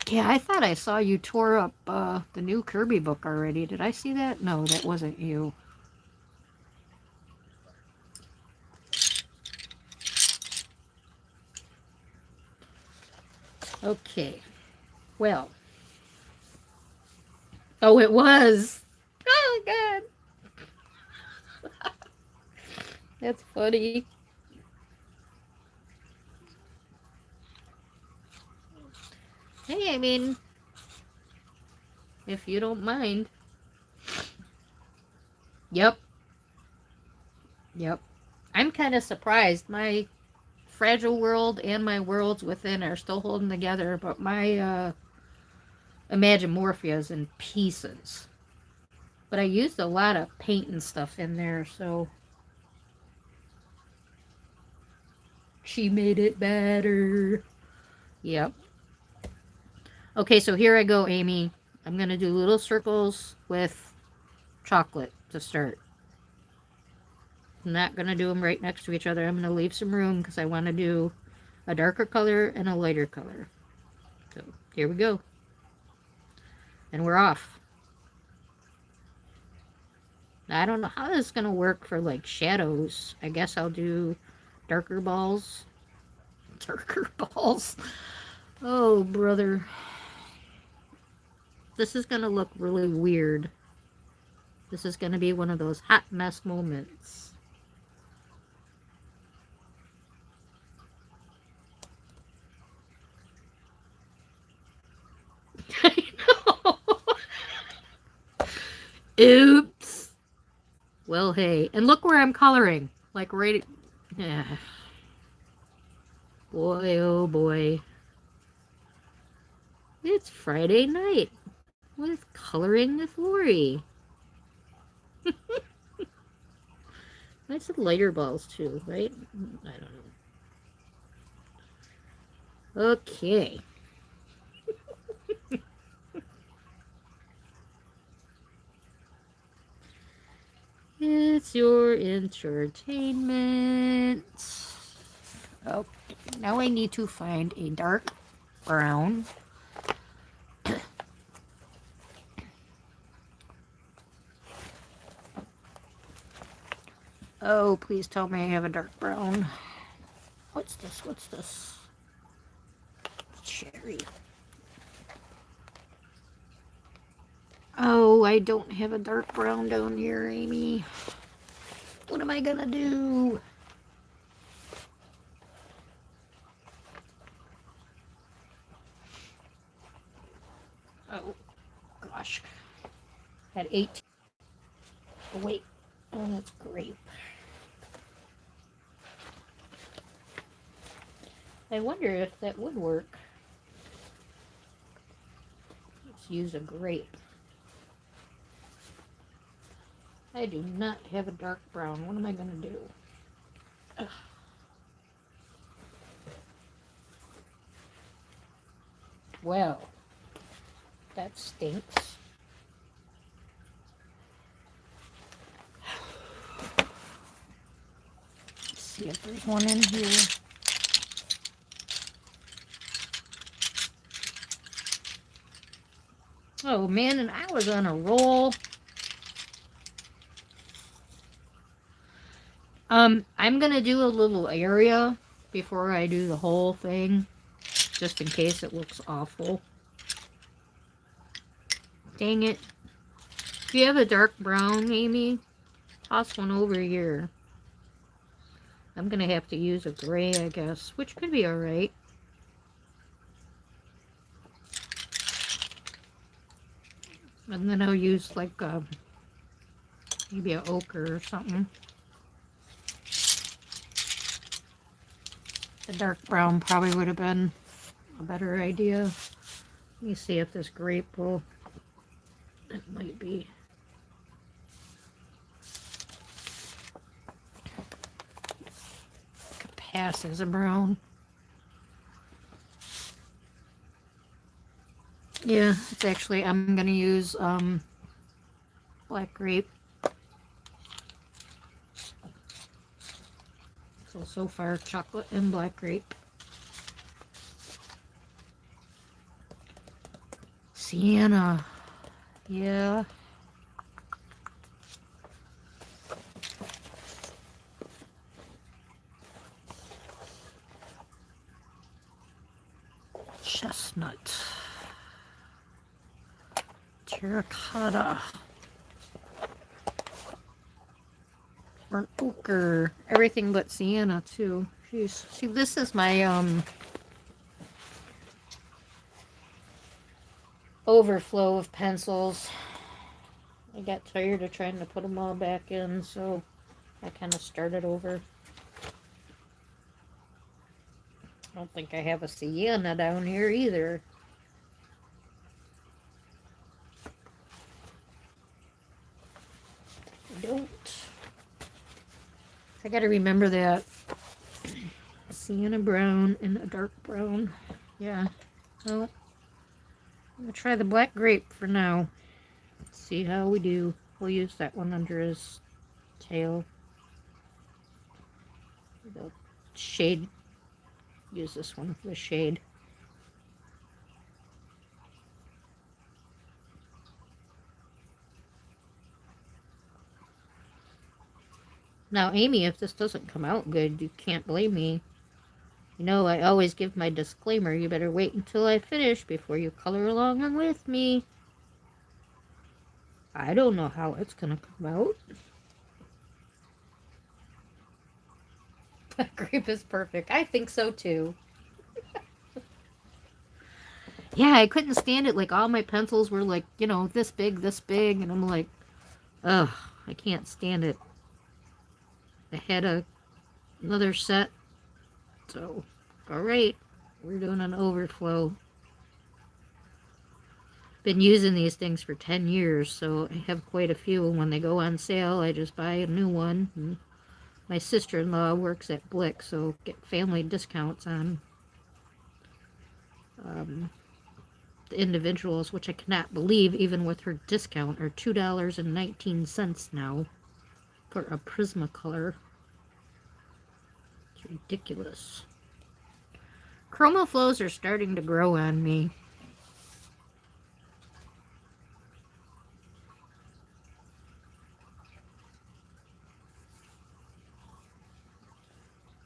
Yeah, I thought I saw you tore up the new Kirby book already. Did I see that? No, that wasn't you. Okay. Well. Oh, it was. Oh, God. That's funny. Hey, I mean, if you don't mind. Yep. Yep. I'm kind of surprised. My Fragile World and my Worlds Within are still holding together, but my Imagimorphia is in pieces. But I used a lot of paint and stuff in there, so She made it better. Yep. Okay, so here I go, Amy. I'm going to do little circles with chocolate to start. I'm not going to do them right next to each other. I'm going to leave some room because I want to do a darker color and a lighter color. So here we go. And we're off. I don't know how this is going to work for like shadows. I guess I'll do darker balls. Darker balls. Oh, brother. This is going to look really weird. This is going to be one of those hot mess moments. I know. Oops. Well, hey. And look where I'm coloring. Like right... Yeah. Boy, oh boy. It's Friday night with Coloring with Lorri. I said lighter balls too, right? I don't know. Okay. It's your entertainment. Oh, now I need to find a dark brown. Oh, please tell me I have a dark brown. What's this? What's this? Cherry. Oh, I don't have a dark brown down here, Amy. What am I gonna do? Oh, gosh. Had 18. Oh, wait. Oh, that's grape. I wonder if that would work. Let's use a grape. I do not have a dark brown. What am I going to do? Ugh. Well, that stinks. Let's see if there's one in here. Oh man, and I was on a roll. I'm gonna do a little area before I do the whole thing, just in case it looks awful. Dang it. If you have a dark brown, Amy, toss one over here. I'm gonna have to use a gray, I guess, which could be alright. And then I'll use like maybe an ochre or something. The dark brown probably would have been a better idea. Let me see if this grape will... It might be. Could pass as a brown. Yeah, it's actually, I'm gonna use black grape. So far, chocolate and black grape. Sienna. Yeah. Chestnut. Terracotta. Burnt ochre. Everything but sienna, too. Jeez. See, this is my, overflow of pencils. I got tired of trying to put them all back in, so I kind of started over. I don't think I have a sienna down here either. I don't. I gotta remember that sienna brown and a dark brown. Yeah. Well, I'm going to try the black grape for now. See how we do. We'll use that one under his tail. The shade. Use this one for the shade. Now, Amy, if this doesn't come out good, you can't blame me. You know, I always give my disclaimer. You better wait until I finish before you color along with me. I don't know how it's going to come out. That grape is perfect. I think so, too. Yeah, I couldn't stand it. Like, all my pencils were, like, you know, this big, and I'm like, ugh, I can't stand it. I had another set, so, alright, we're doing an overflow. Been using these things for 10 years, so I have quite a few. When they go on sale, I just buy a new one. And my sister-in-law works at Blick, so get family discounts on the individuals, which I cannot believe, even with her discount, are $2.19 now for a Prismacolor. It's ridiculous. Chroma flows are starting to grow on me.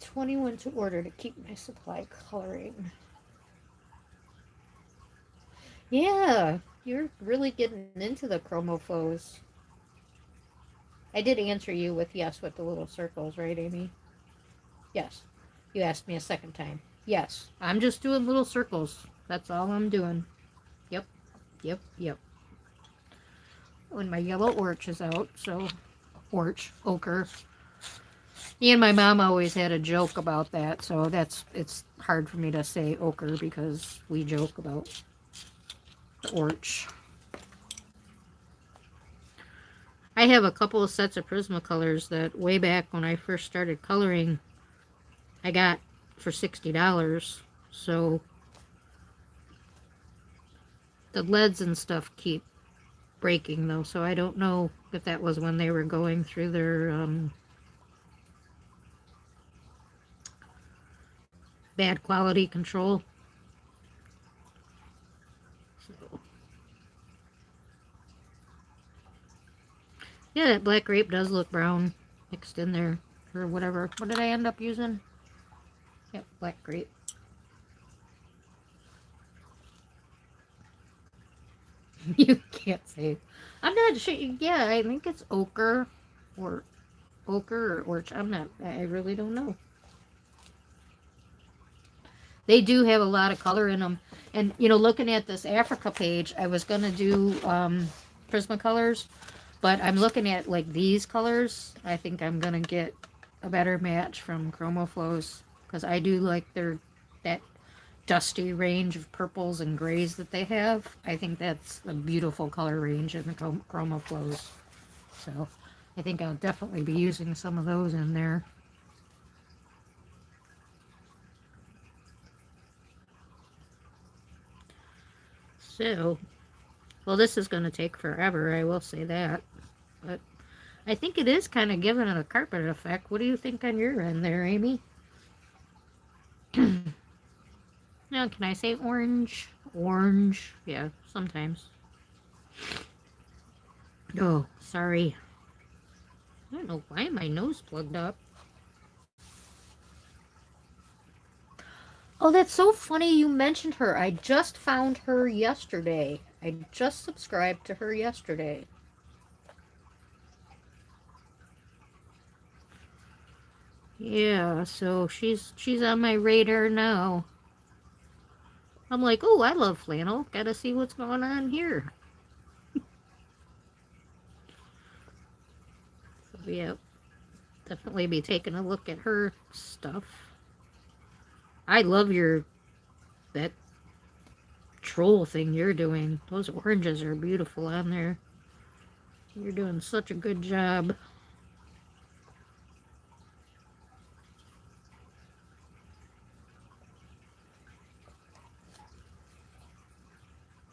$21 to order to keep my supply coloring. Yeah, you're really getting into the chroma flows. I did answer you with yes with the little circles, right, Amy? Yes. You asked me a second time. Yes. I'm just doing little circles. That's all I'm doing. Yep. Yep. Yep. When my yellow orch is out, so ochre. Me and my mom always had a joke about that, so it's hard for me to say ochre because we joke about the orch. I have a couple of sets of Prismacolors that way back when I first started coloring, I got for $60. So the leads and stuff keep breaking though, so I don't know if that was when they were going through their bad quality control. So yeah, that black grape does look brown mixed in there or whatever. What did I end up using? Yep, black grape. You can't say. I'm not sure. Yeah, I think it's ochre or orch. I'm not. I really don't know. They do have a lot of color in them. And, you know, looking at this Africa page, I was going to do Prismacolors, but I'm looking at, like, these colors. I think I'm going to get a better match from Chroma Flows, because I do like that dusty range of purples and grays that they have. I think that's a beautiful color range in the Chroma Flows. So I think I'll definitely be using some of those in there. So, well, this is going to take forever, I will say that. But I think it is kind of giving it a carpet effect. What do you think on your end there, Amy? Now, can I say orange? Orange. Yeah, sometimes. Oh, sorry. I don't know why my nose plugged up. Oh, that's so funny you mentioned her. I just found her yesterday. I just subscribed to her yesterday. Yeah, so she's on my radar now. I'm like, oh, I love flannel. Gotta see what's going on here. So, yeah, definitely be taking a look at her stuff. I love that troll thing you're doing. Those oranges are beautiful on there. You're doing such a good job.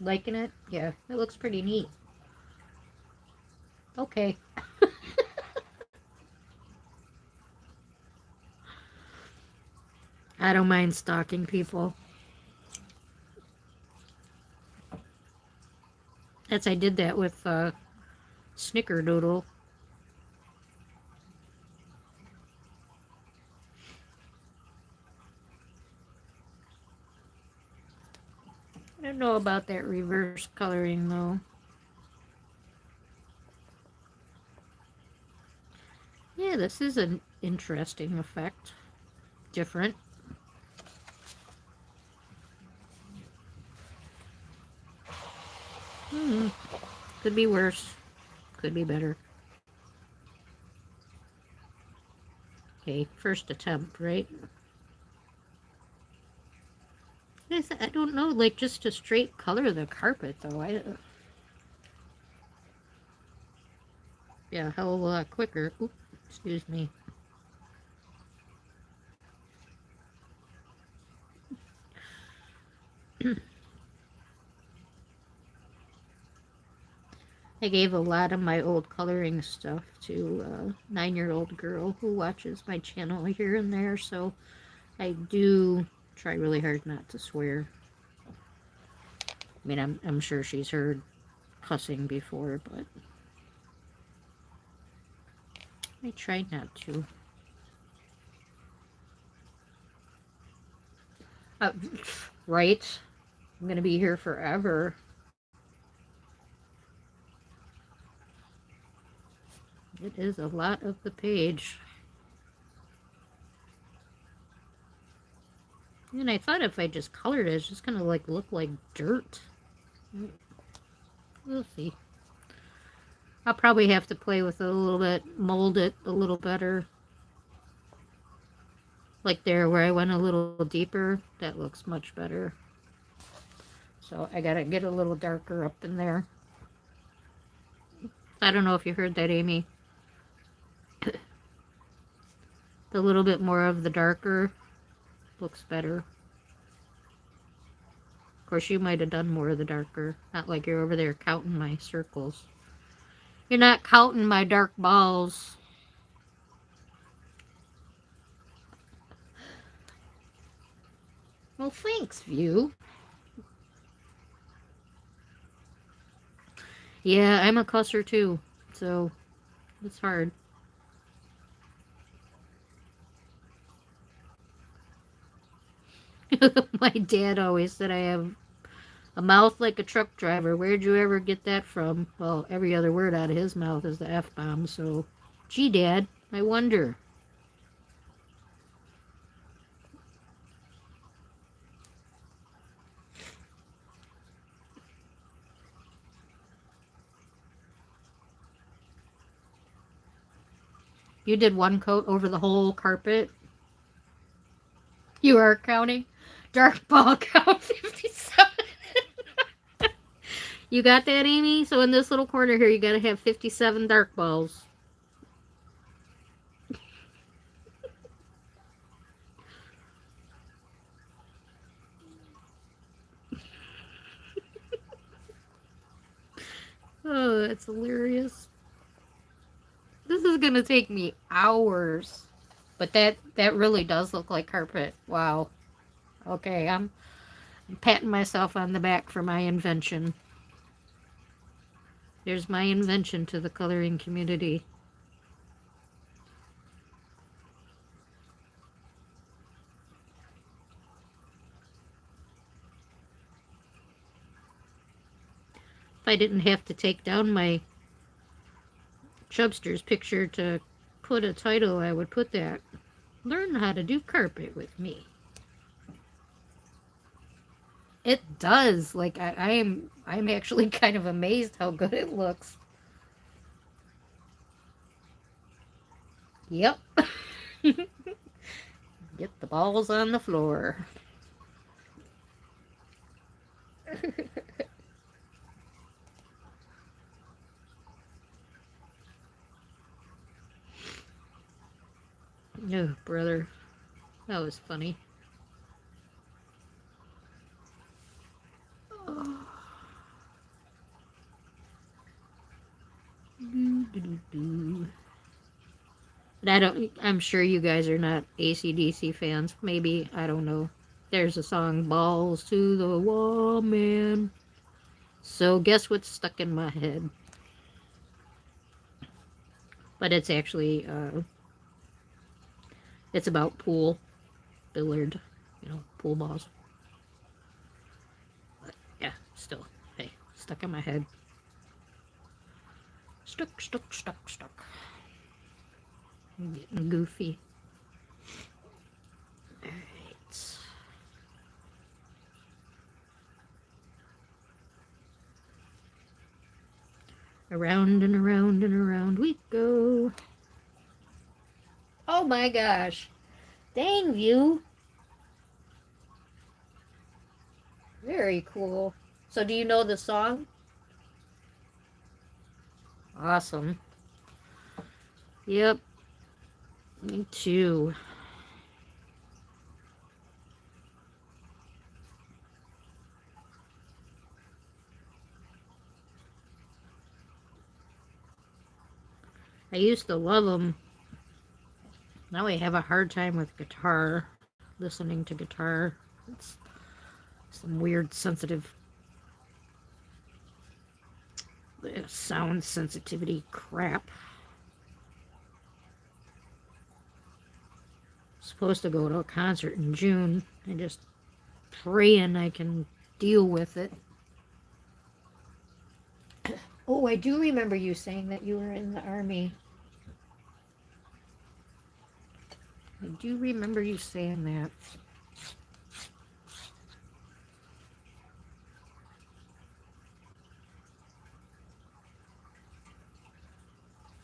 Liking it? Yeah, it looks pretty neat. Okay. I don't mind stalking people. I did that with Snickerdoodle. I don't know about that reverse coloring though. Yeah, this is an interesting effect. Different. Hmm. Could be worse. Could be better. Okay, first attempt, right? I don't know, like just to straight color the carpet though. Yeah, hell of a lot quicker. Oop, excuse me. I gave a lot of my old coloring stuff to a 9-year-old girl who watches my channel here and there, so I do try really hard not to swear. I mean, I'm sure she's heard cussing before, but I try not to. Uh, right? I'm gonna be here forever. It is a lot of the page. And I thought if I just colored it, it's just gonna like look like dirt. We'll see. I'll probably have to play with it a little bit, mold it a little better. Like there where I went a little deeper, that looks much better. So I gotta get a little darker up in there. I don't know if you heard that, Amy. The little bit more of the darker looks better. Of course, you might have done more of the darker. Not like you're over there counting my circles. You're not counting my dark balls. Well, thanks, View. Yeah, I'm a cusser too, so it's hard. My dad always said I have a mouth like a truck driver. Where'd you ever get that from? Well, every other word out of his mouth is the F-bomb, so... Gee, Dad, I wonder. You did one coat over the whole carpet? You are counting? Dark ball count 57. You got that, Amy? So in this little corner here, you gotta have 57 dark balls. Oh, that's hilarious. This is gonna take me hours. But that really does look like carpet. Wow. Okay, I'm patting myself on the back for my invention. There's my invention to the coloring community. If I didn't have to take down my Chubster's picture to put a title, I would put that. Learn how to do carpet with me. It does. Like I'm actually kind of amazed how good it looks. Yep. Get the balls on the floor. Oh, brother. That was funny. But I'm sure you guys are not AC/DC fans. Maybe, I don't know. There's a song, Balls to the Wall, man. So guess what's stuck in my head? But it's actually, it's about pool, billiard, pool balls. But yeah, still, hey, stuck in my head. Stuck. I'm getting goofy. Alright. Around and around and around we go. Oh my gosh. Dang you. Very cool. So do you know the song? Awesome. Yep. Me too. I used to love them. Now I have a hard time with guitar. Listening to guitar. It's some weird sensitive sound sensitivity crap. Supposed to go to a concert in June. I just praying I can deal with it. Oh, I do remember you saying that you were in the army. I do remember you saying that.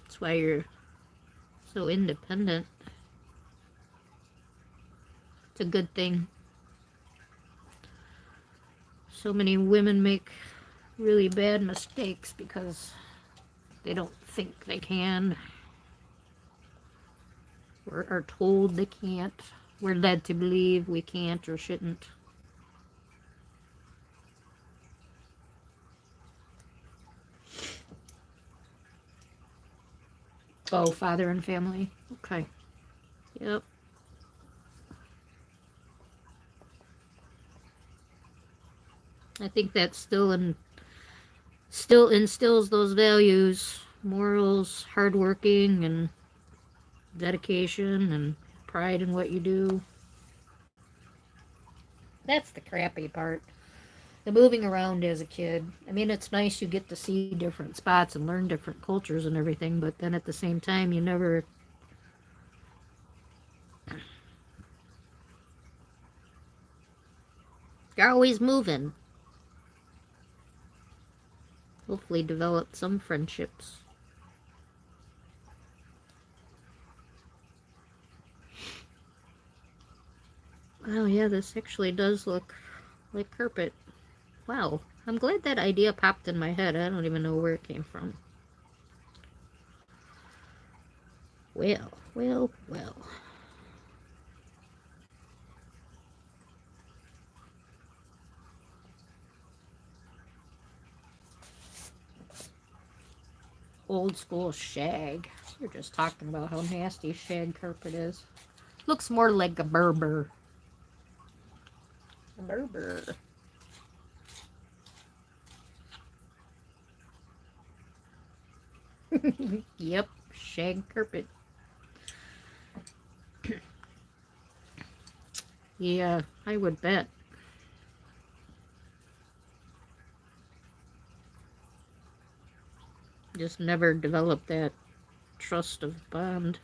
That's why you're so independent. It's a good thing. So many women make really bad mistakes because they don't think they can, or are told they can't. We're led to believe we can't or shouldn't. Oh, Father and Family. Okay. Yep. I think that still instills those values, morals, hardworking, and dedication, and pride in what you do. That's the crappy part. The moving around as a kid. I mean, it's nice you get to see different spots and learn different cultures and everything, but then at the same time, you're always moving. Hopefully develop some friendships. Oh yeah, this actually does look like carpet. Wow, I'm glad that idea popped in my head. I don't even know where it came from. Well. Old school shag. You're just talking about how nasty shag carpet is. Looks more like a Berber. A Berber. Yep, shag carpet. Yeah, I would bet. Just never developed that trust of bond.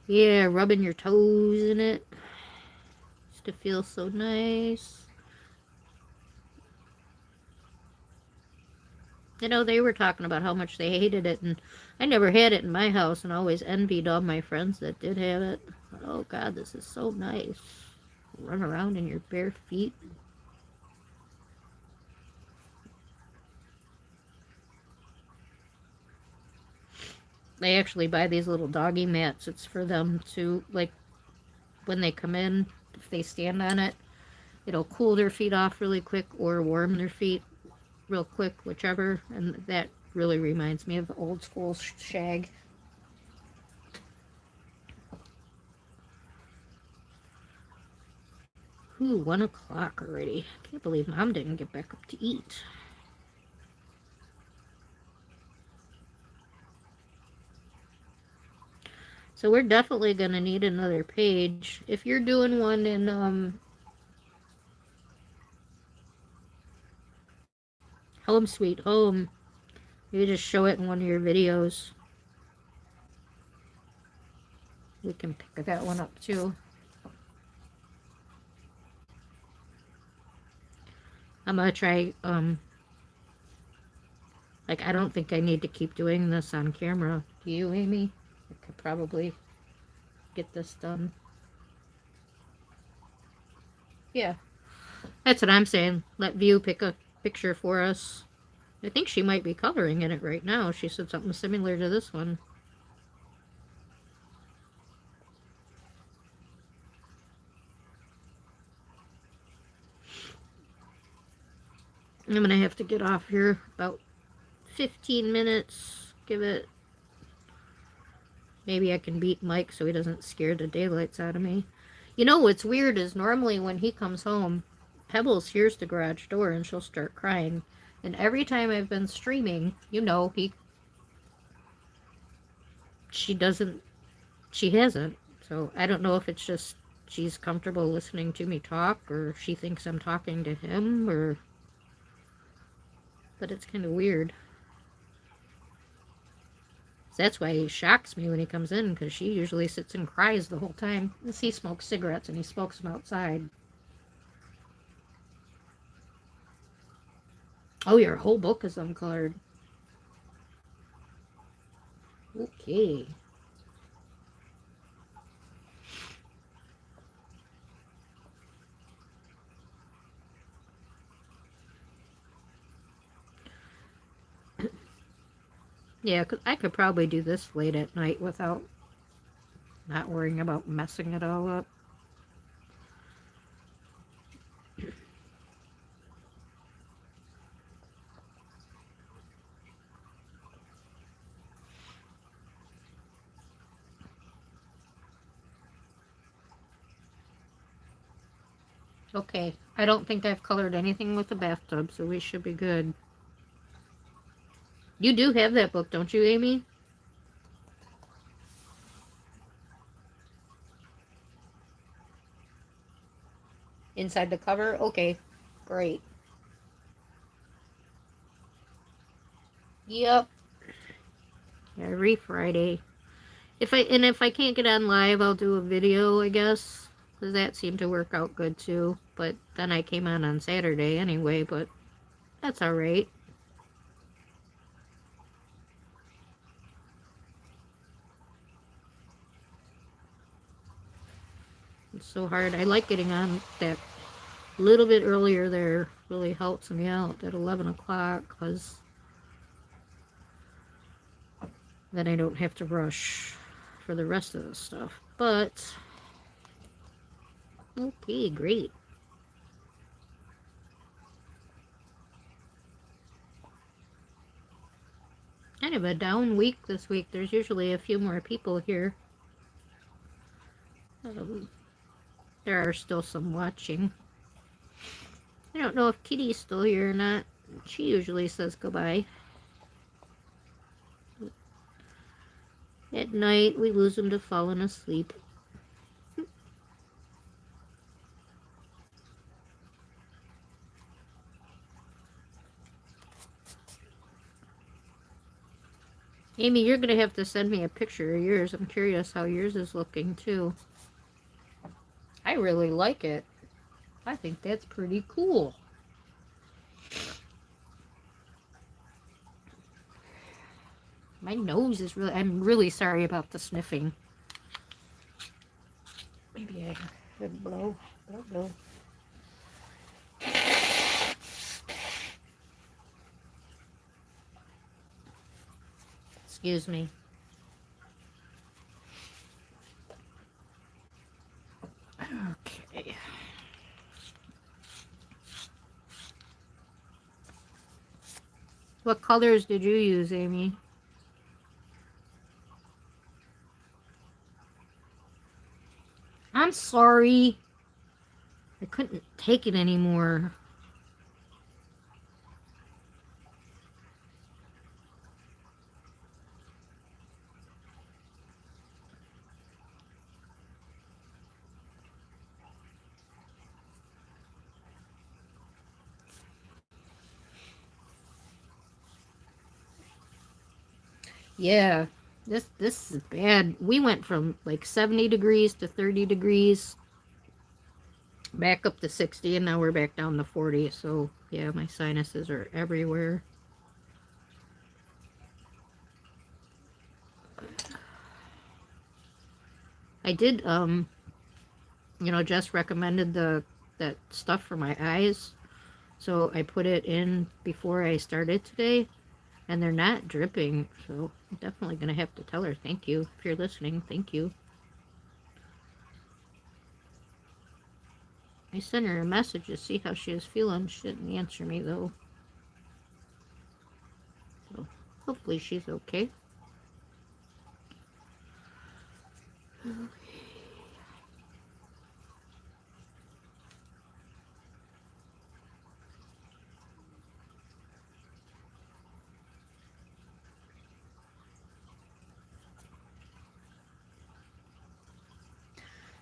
Yeah, rubbing your toes in it. Used to feel so nice. They were talking about how much they hated it, and I never had it in my house, and always envied all my friends that did have it. But, oh God, this is so nice. Run around in your bare feet. They actually buy these little doggy mats. It's for them to, like, when they come in, if they stand on it, It'll cool their feet off really quick or warm their feet real quick, whichever. And that really reminds me of old school shag. Ooh, 1 o'clock already. Can't believe Mom didn't get back up to eat. So we're definitely going to need another page. If you're doing one in Home Sweet Home, you just show it in one of your videos. We can pick that one up too. I'm going to try, like, I don't think I need to keep doing this on camera. Do you, Amy? I could probably get this done. Yeah. That's what I'm saying. Let View pick a picture for us. I think she might be coloring in it right now. She said something similar to this one. I'm going to have to get off here about 15 minutes. Give it... Maybe I can beat Mike so he doesn't scare the daylights out of me. You know what's weird is normally when he comes home, Pebbles hears the garage door and she'll start crying. And every time I've been streaming, you know, she hasn't. So I don't know if it's just she's comfortable listening to me talk or she thinks I'm talking to him or... But it's kind of weird. That's why he shocks me when he comes in, because she usually sits and cries the whole time. He smokes cigarettes and he smokes them outside. Oh, your whole book is uncolored. Okay. Yeah, cause I could probably do this late at night without not worrying about messing it all up. Okay, I don't think I've colored anything with the bathtub, so we should be good. You do have that book, don't you, Amy? Inside the cover? Okay, great. Yep. Every Friday. If I can't get on live, I'll do a video, I guess. Because that seemed to work out good too. But then I came on Saturday anyway, but that's alright. It's so hard. I like getting on that little bit earlier there. Really helps me out at 11 o'clock because then I don't have to rush for the rest of the stuff. But, okay, great. Kind of a down week this week. There's usually a few more people here. There are still some watching. I don't know if Kitty's still here or not. She usually says goodbye. At night, we lose them to falling asleep. Amy, you're going to have to send me a picture of yours. I'm curious how yours is looking, too. I really like it. I think that's pretty cool. My nose is really... I'm really sorry about the sniffing. Maybe I should blow. I don't know. Excuse me. Okay. What colors did you use, Amy? I'm sorry. I couldn't take it anymore. Yeah, this is bad. We went from like 70 degrees to 30 degrees, back up to 60, and now we're back down to 40. So yeah, my sinuses are everywhere. I did, Jess recommended that stuff for my eyes, so I put it in before I started today, and they're not dripping. So I'm definitely gonna have to tell her thank you if you're listening. Thank you. I sent her a message to see how she was feeling. She didn't answer me though. So hopefully she's okay.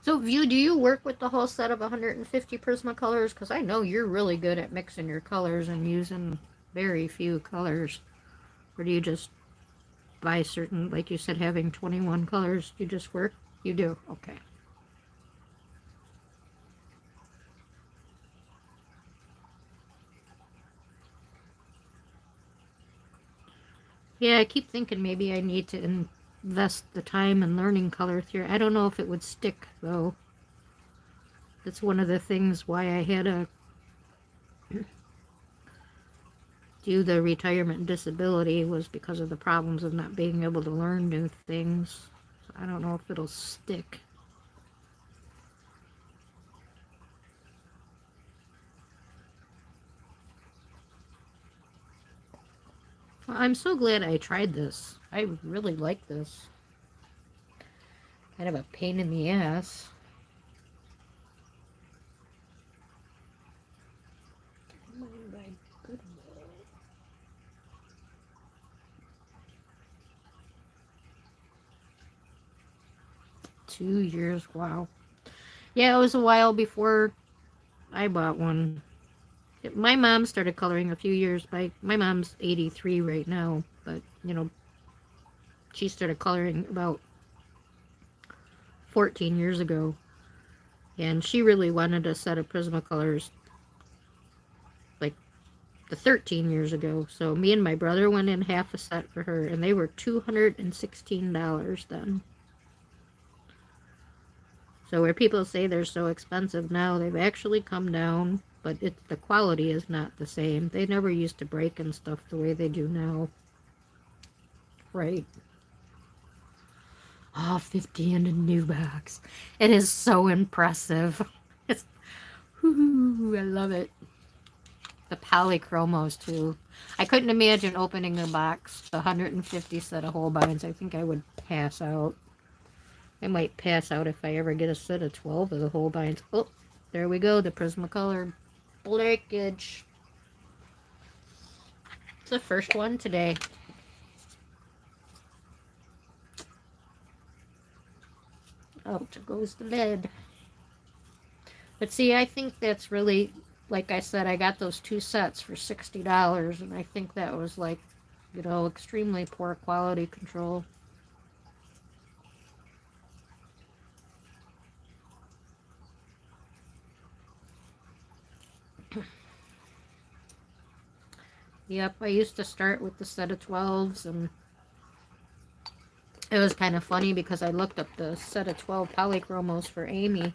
So, View, do you work with the whole set of 150 Prismacolors? Because I know you're really good at mixing your colors and using very few colors. Or do you just buy certain, like you said, having 21 colors, you just work? You do? Okay. Yeah, I keep thinking maybe I need to invest the time in learning color theory. I don't know if it would stick, though. That's one of the things why I had to do the retirement disability, was because of the problems of not being able to learn new things. So I don't know if it'll stick. Well, I'm so glad I tried this. I really like this. Kind of a pain in the ass. My goodness. 2 years, wow. Yeah, it was a while before I bought one. My mom started coloring a few years back. My mom's 83 right now, but she started coloring about 14 years ago, and she really wanted a set of Prismacolors like the 13 years ago. So me and my brother went in half a set for her, and they were $216 then. So where people say they're so expensive now, they've actually come down, but the quality is not the same. They never used to break and stuff the way they do now. Right. Oh, 50 in a new box. It is so impressive. It's, whoo, I love it. The polychromos, too. I couldn't imagine opening a box, the 150 set of Holbeins. I think I would pass out. I might pass out if I ever get a set of 12 of the Holbeins. Oh, there we go, the Prismacolor breakage. It's the first one today. Out goes the lid. But see, I think that's really, like I said, I got those two sets for $60, and I think that was like, extremely poor quality control. Yep, I used to start with the set of 12s, and it was kind of funny because I looked up the set of 12 polychromos for Amy,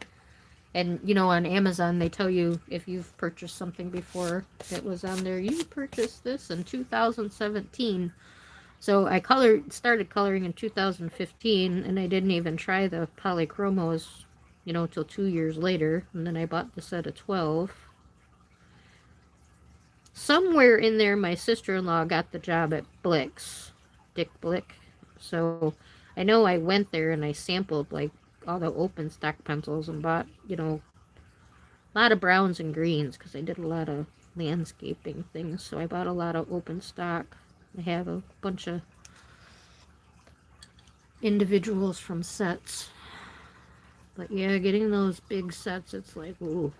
and on Amazon they tell you if you've purchased something before. It was on there, you purchased this in 2017. So I started coloring in 2015, and I didn't even try the polychromos, till 2 years later, and then I bought the set of 12. Somewhere in there, my sister-in-law got the job at Blick's, Dick Blick. So I know I went there and I sampled like all the open stock pencils and bought, a lot of browns and greens because I did a lot of landscaping things. So I bought a lot of open stock. I have a bunch of individuals from sets. But yeah, getting those big sets, it's like, ooh.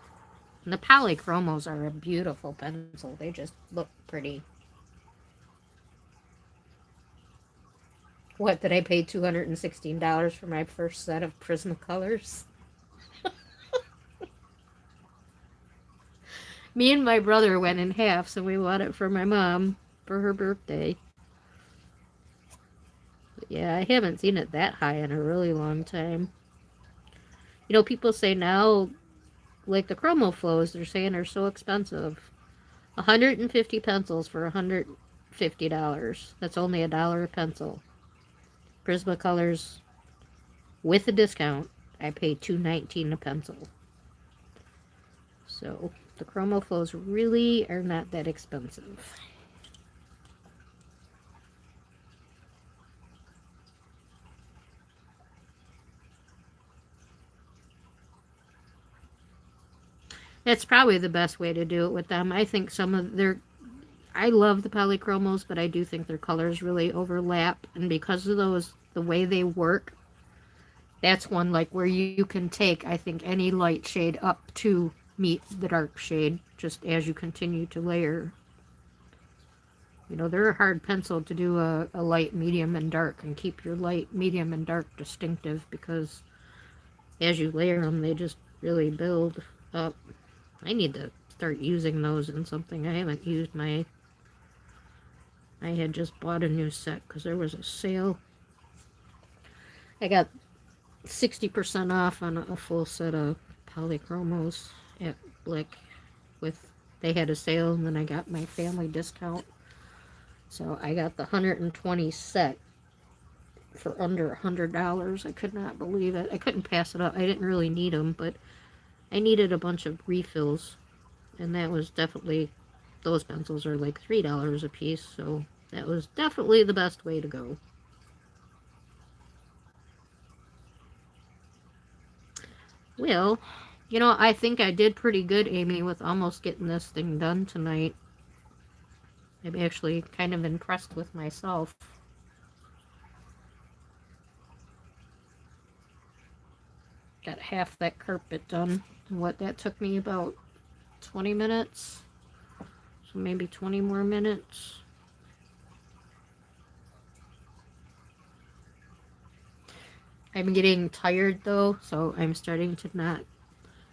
And the polychromos are a beautiful pencil. They just look pretty. What, did I pay $216 for my first set of Prismacolors? Me and my brother went in half, so we bought it for my mom for her birthday. But yeah, I haven't seen it that high in a really long time. People say now, like the Chromo Flows, they're saying are so expensive. 150 pencils for $150. That's only $1 a pencil. Prismacolors with a discount, I paid $2.19 a pencil. So the Chromo Flows really are not that expensive. That's probably the best way to do it with them. I think some of their... I love the polychromos, but I do think their colors really overlap. And because of those, the way they work, that's one like where you can take, I think, any light shade up to meet the dark shade, just as you continue to layer. They're a hard pencil to do a light, medium, and dark, and keep your light, medium, and dark distinctive, because as you layer them, they just really build up. I need to start using those in something. I haven't used my... I had just bought a new set because there was a sale. I got 60% off on a full set of polychromos at Blick. They had a sale, and then I got my family discount. So I got the 120 set for under $100. I could not believe it. I couldn't pass it up. I didn't really need them, but I needed a bunch of refills, and that was definitely... Those pencils are like $3 a piece, so that was definitely the best way to go. Well, I think I did pretty good, Amy, with almost getting this thing done tonight. I'm actually kind of impressed with myself. Got half that carpet done. What, that took me about 20 minutes? So maybe 20 more minutes. I'm getting tired though, so I'm starting to not...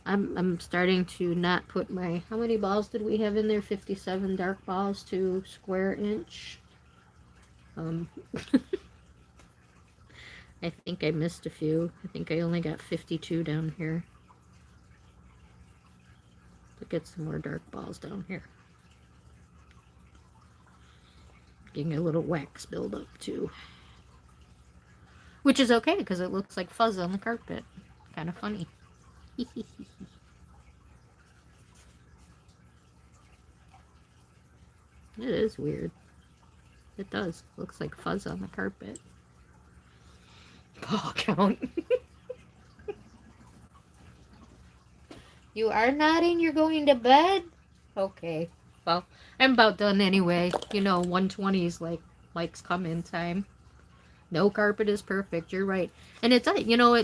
I'm starting to not put my... How many balls did we have in there? 57 dark balls to square inch. I think I missed a few. I think I only got 52 down here. To get some more dark balls down here. Getting a little wax buildup too. Which is okay, because it looks like fuzz on the carpet. Kind of funny. It is weird. It does. Looks like fuzz on the carpet. Ball count. You are nodding? You're going to bed? Okay. Well, I'm about done anyway. 120 is like Mike's come-in time. No carpet is perfect. You're right. And it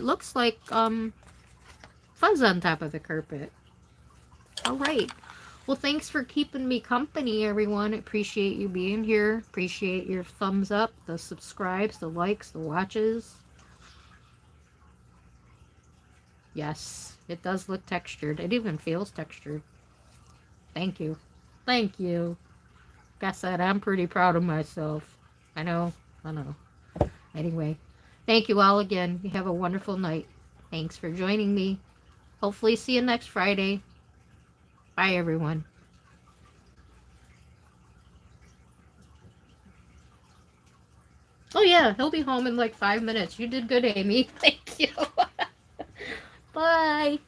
looks like fuzz on top of the carpet. All right. Well, thanks for keeping me company, everyone. Appreciate you being here. Appreciate your thumbs up, the subscribes, the likes, the watches. Yes, it does look textured. It even feels textured. Thank you. Thank you. Like I said, I'm pretty proud of myself. I know. Anyway, thank you all again. You have a wonderful night. Thanks for joining me. Hopefully see you next Friday. Bye, everyone. Oh, yeah, he'll be home in like 5 minutes. You did good, Amy. Thank you. Bye.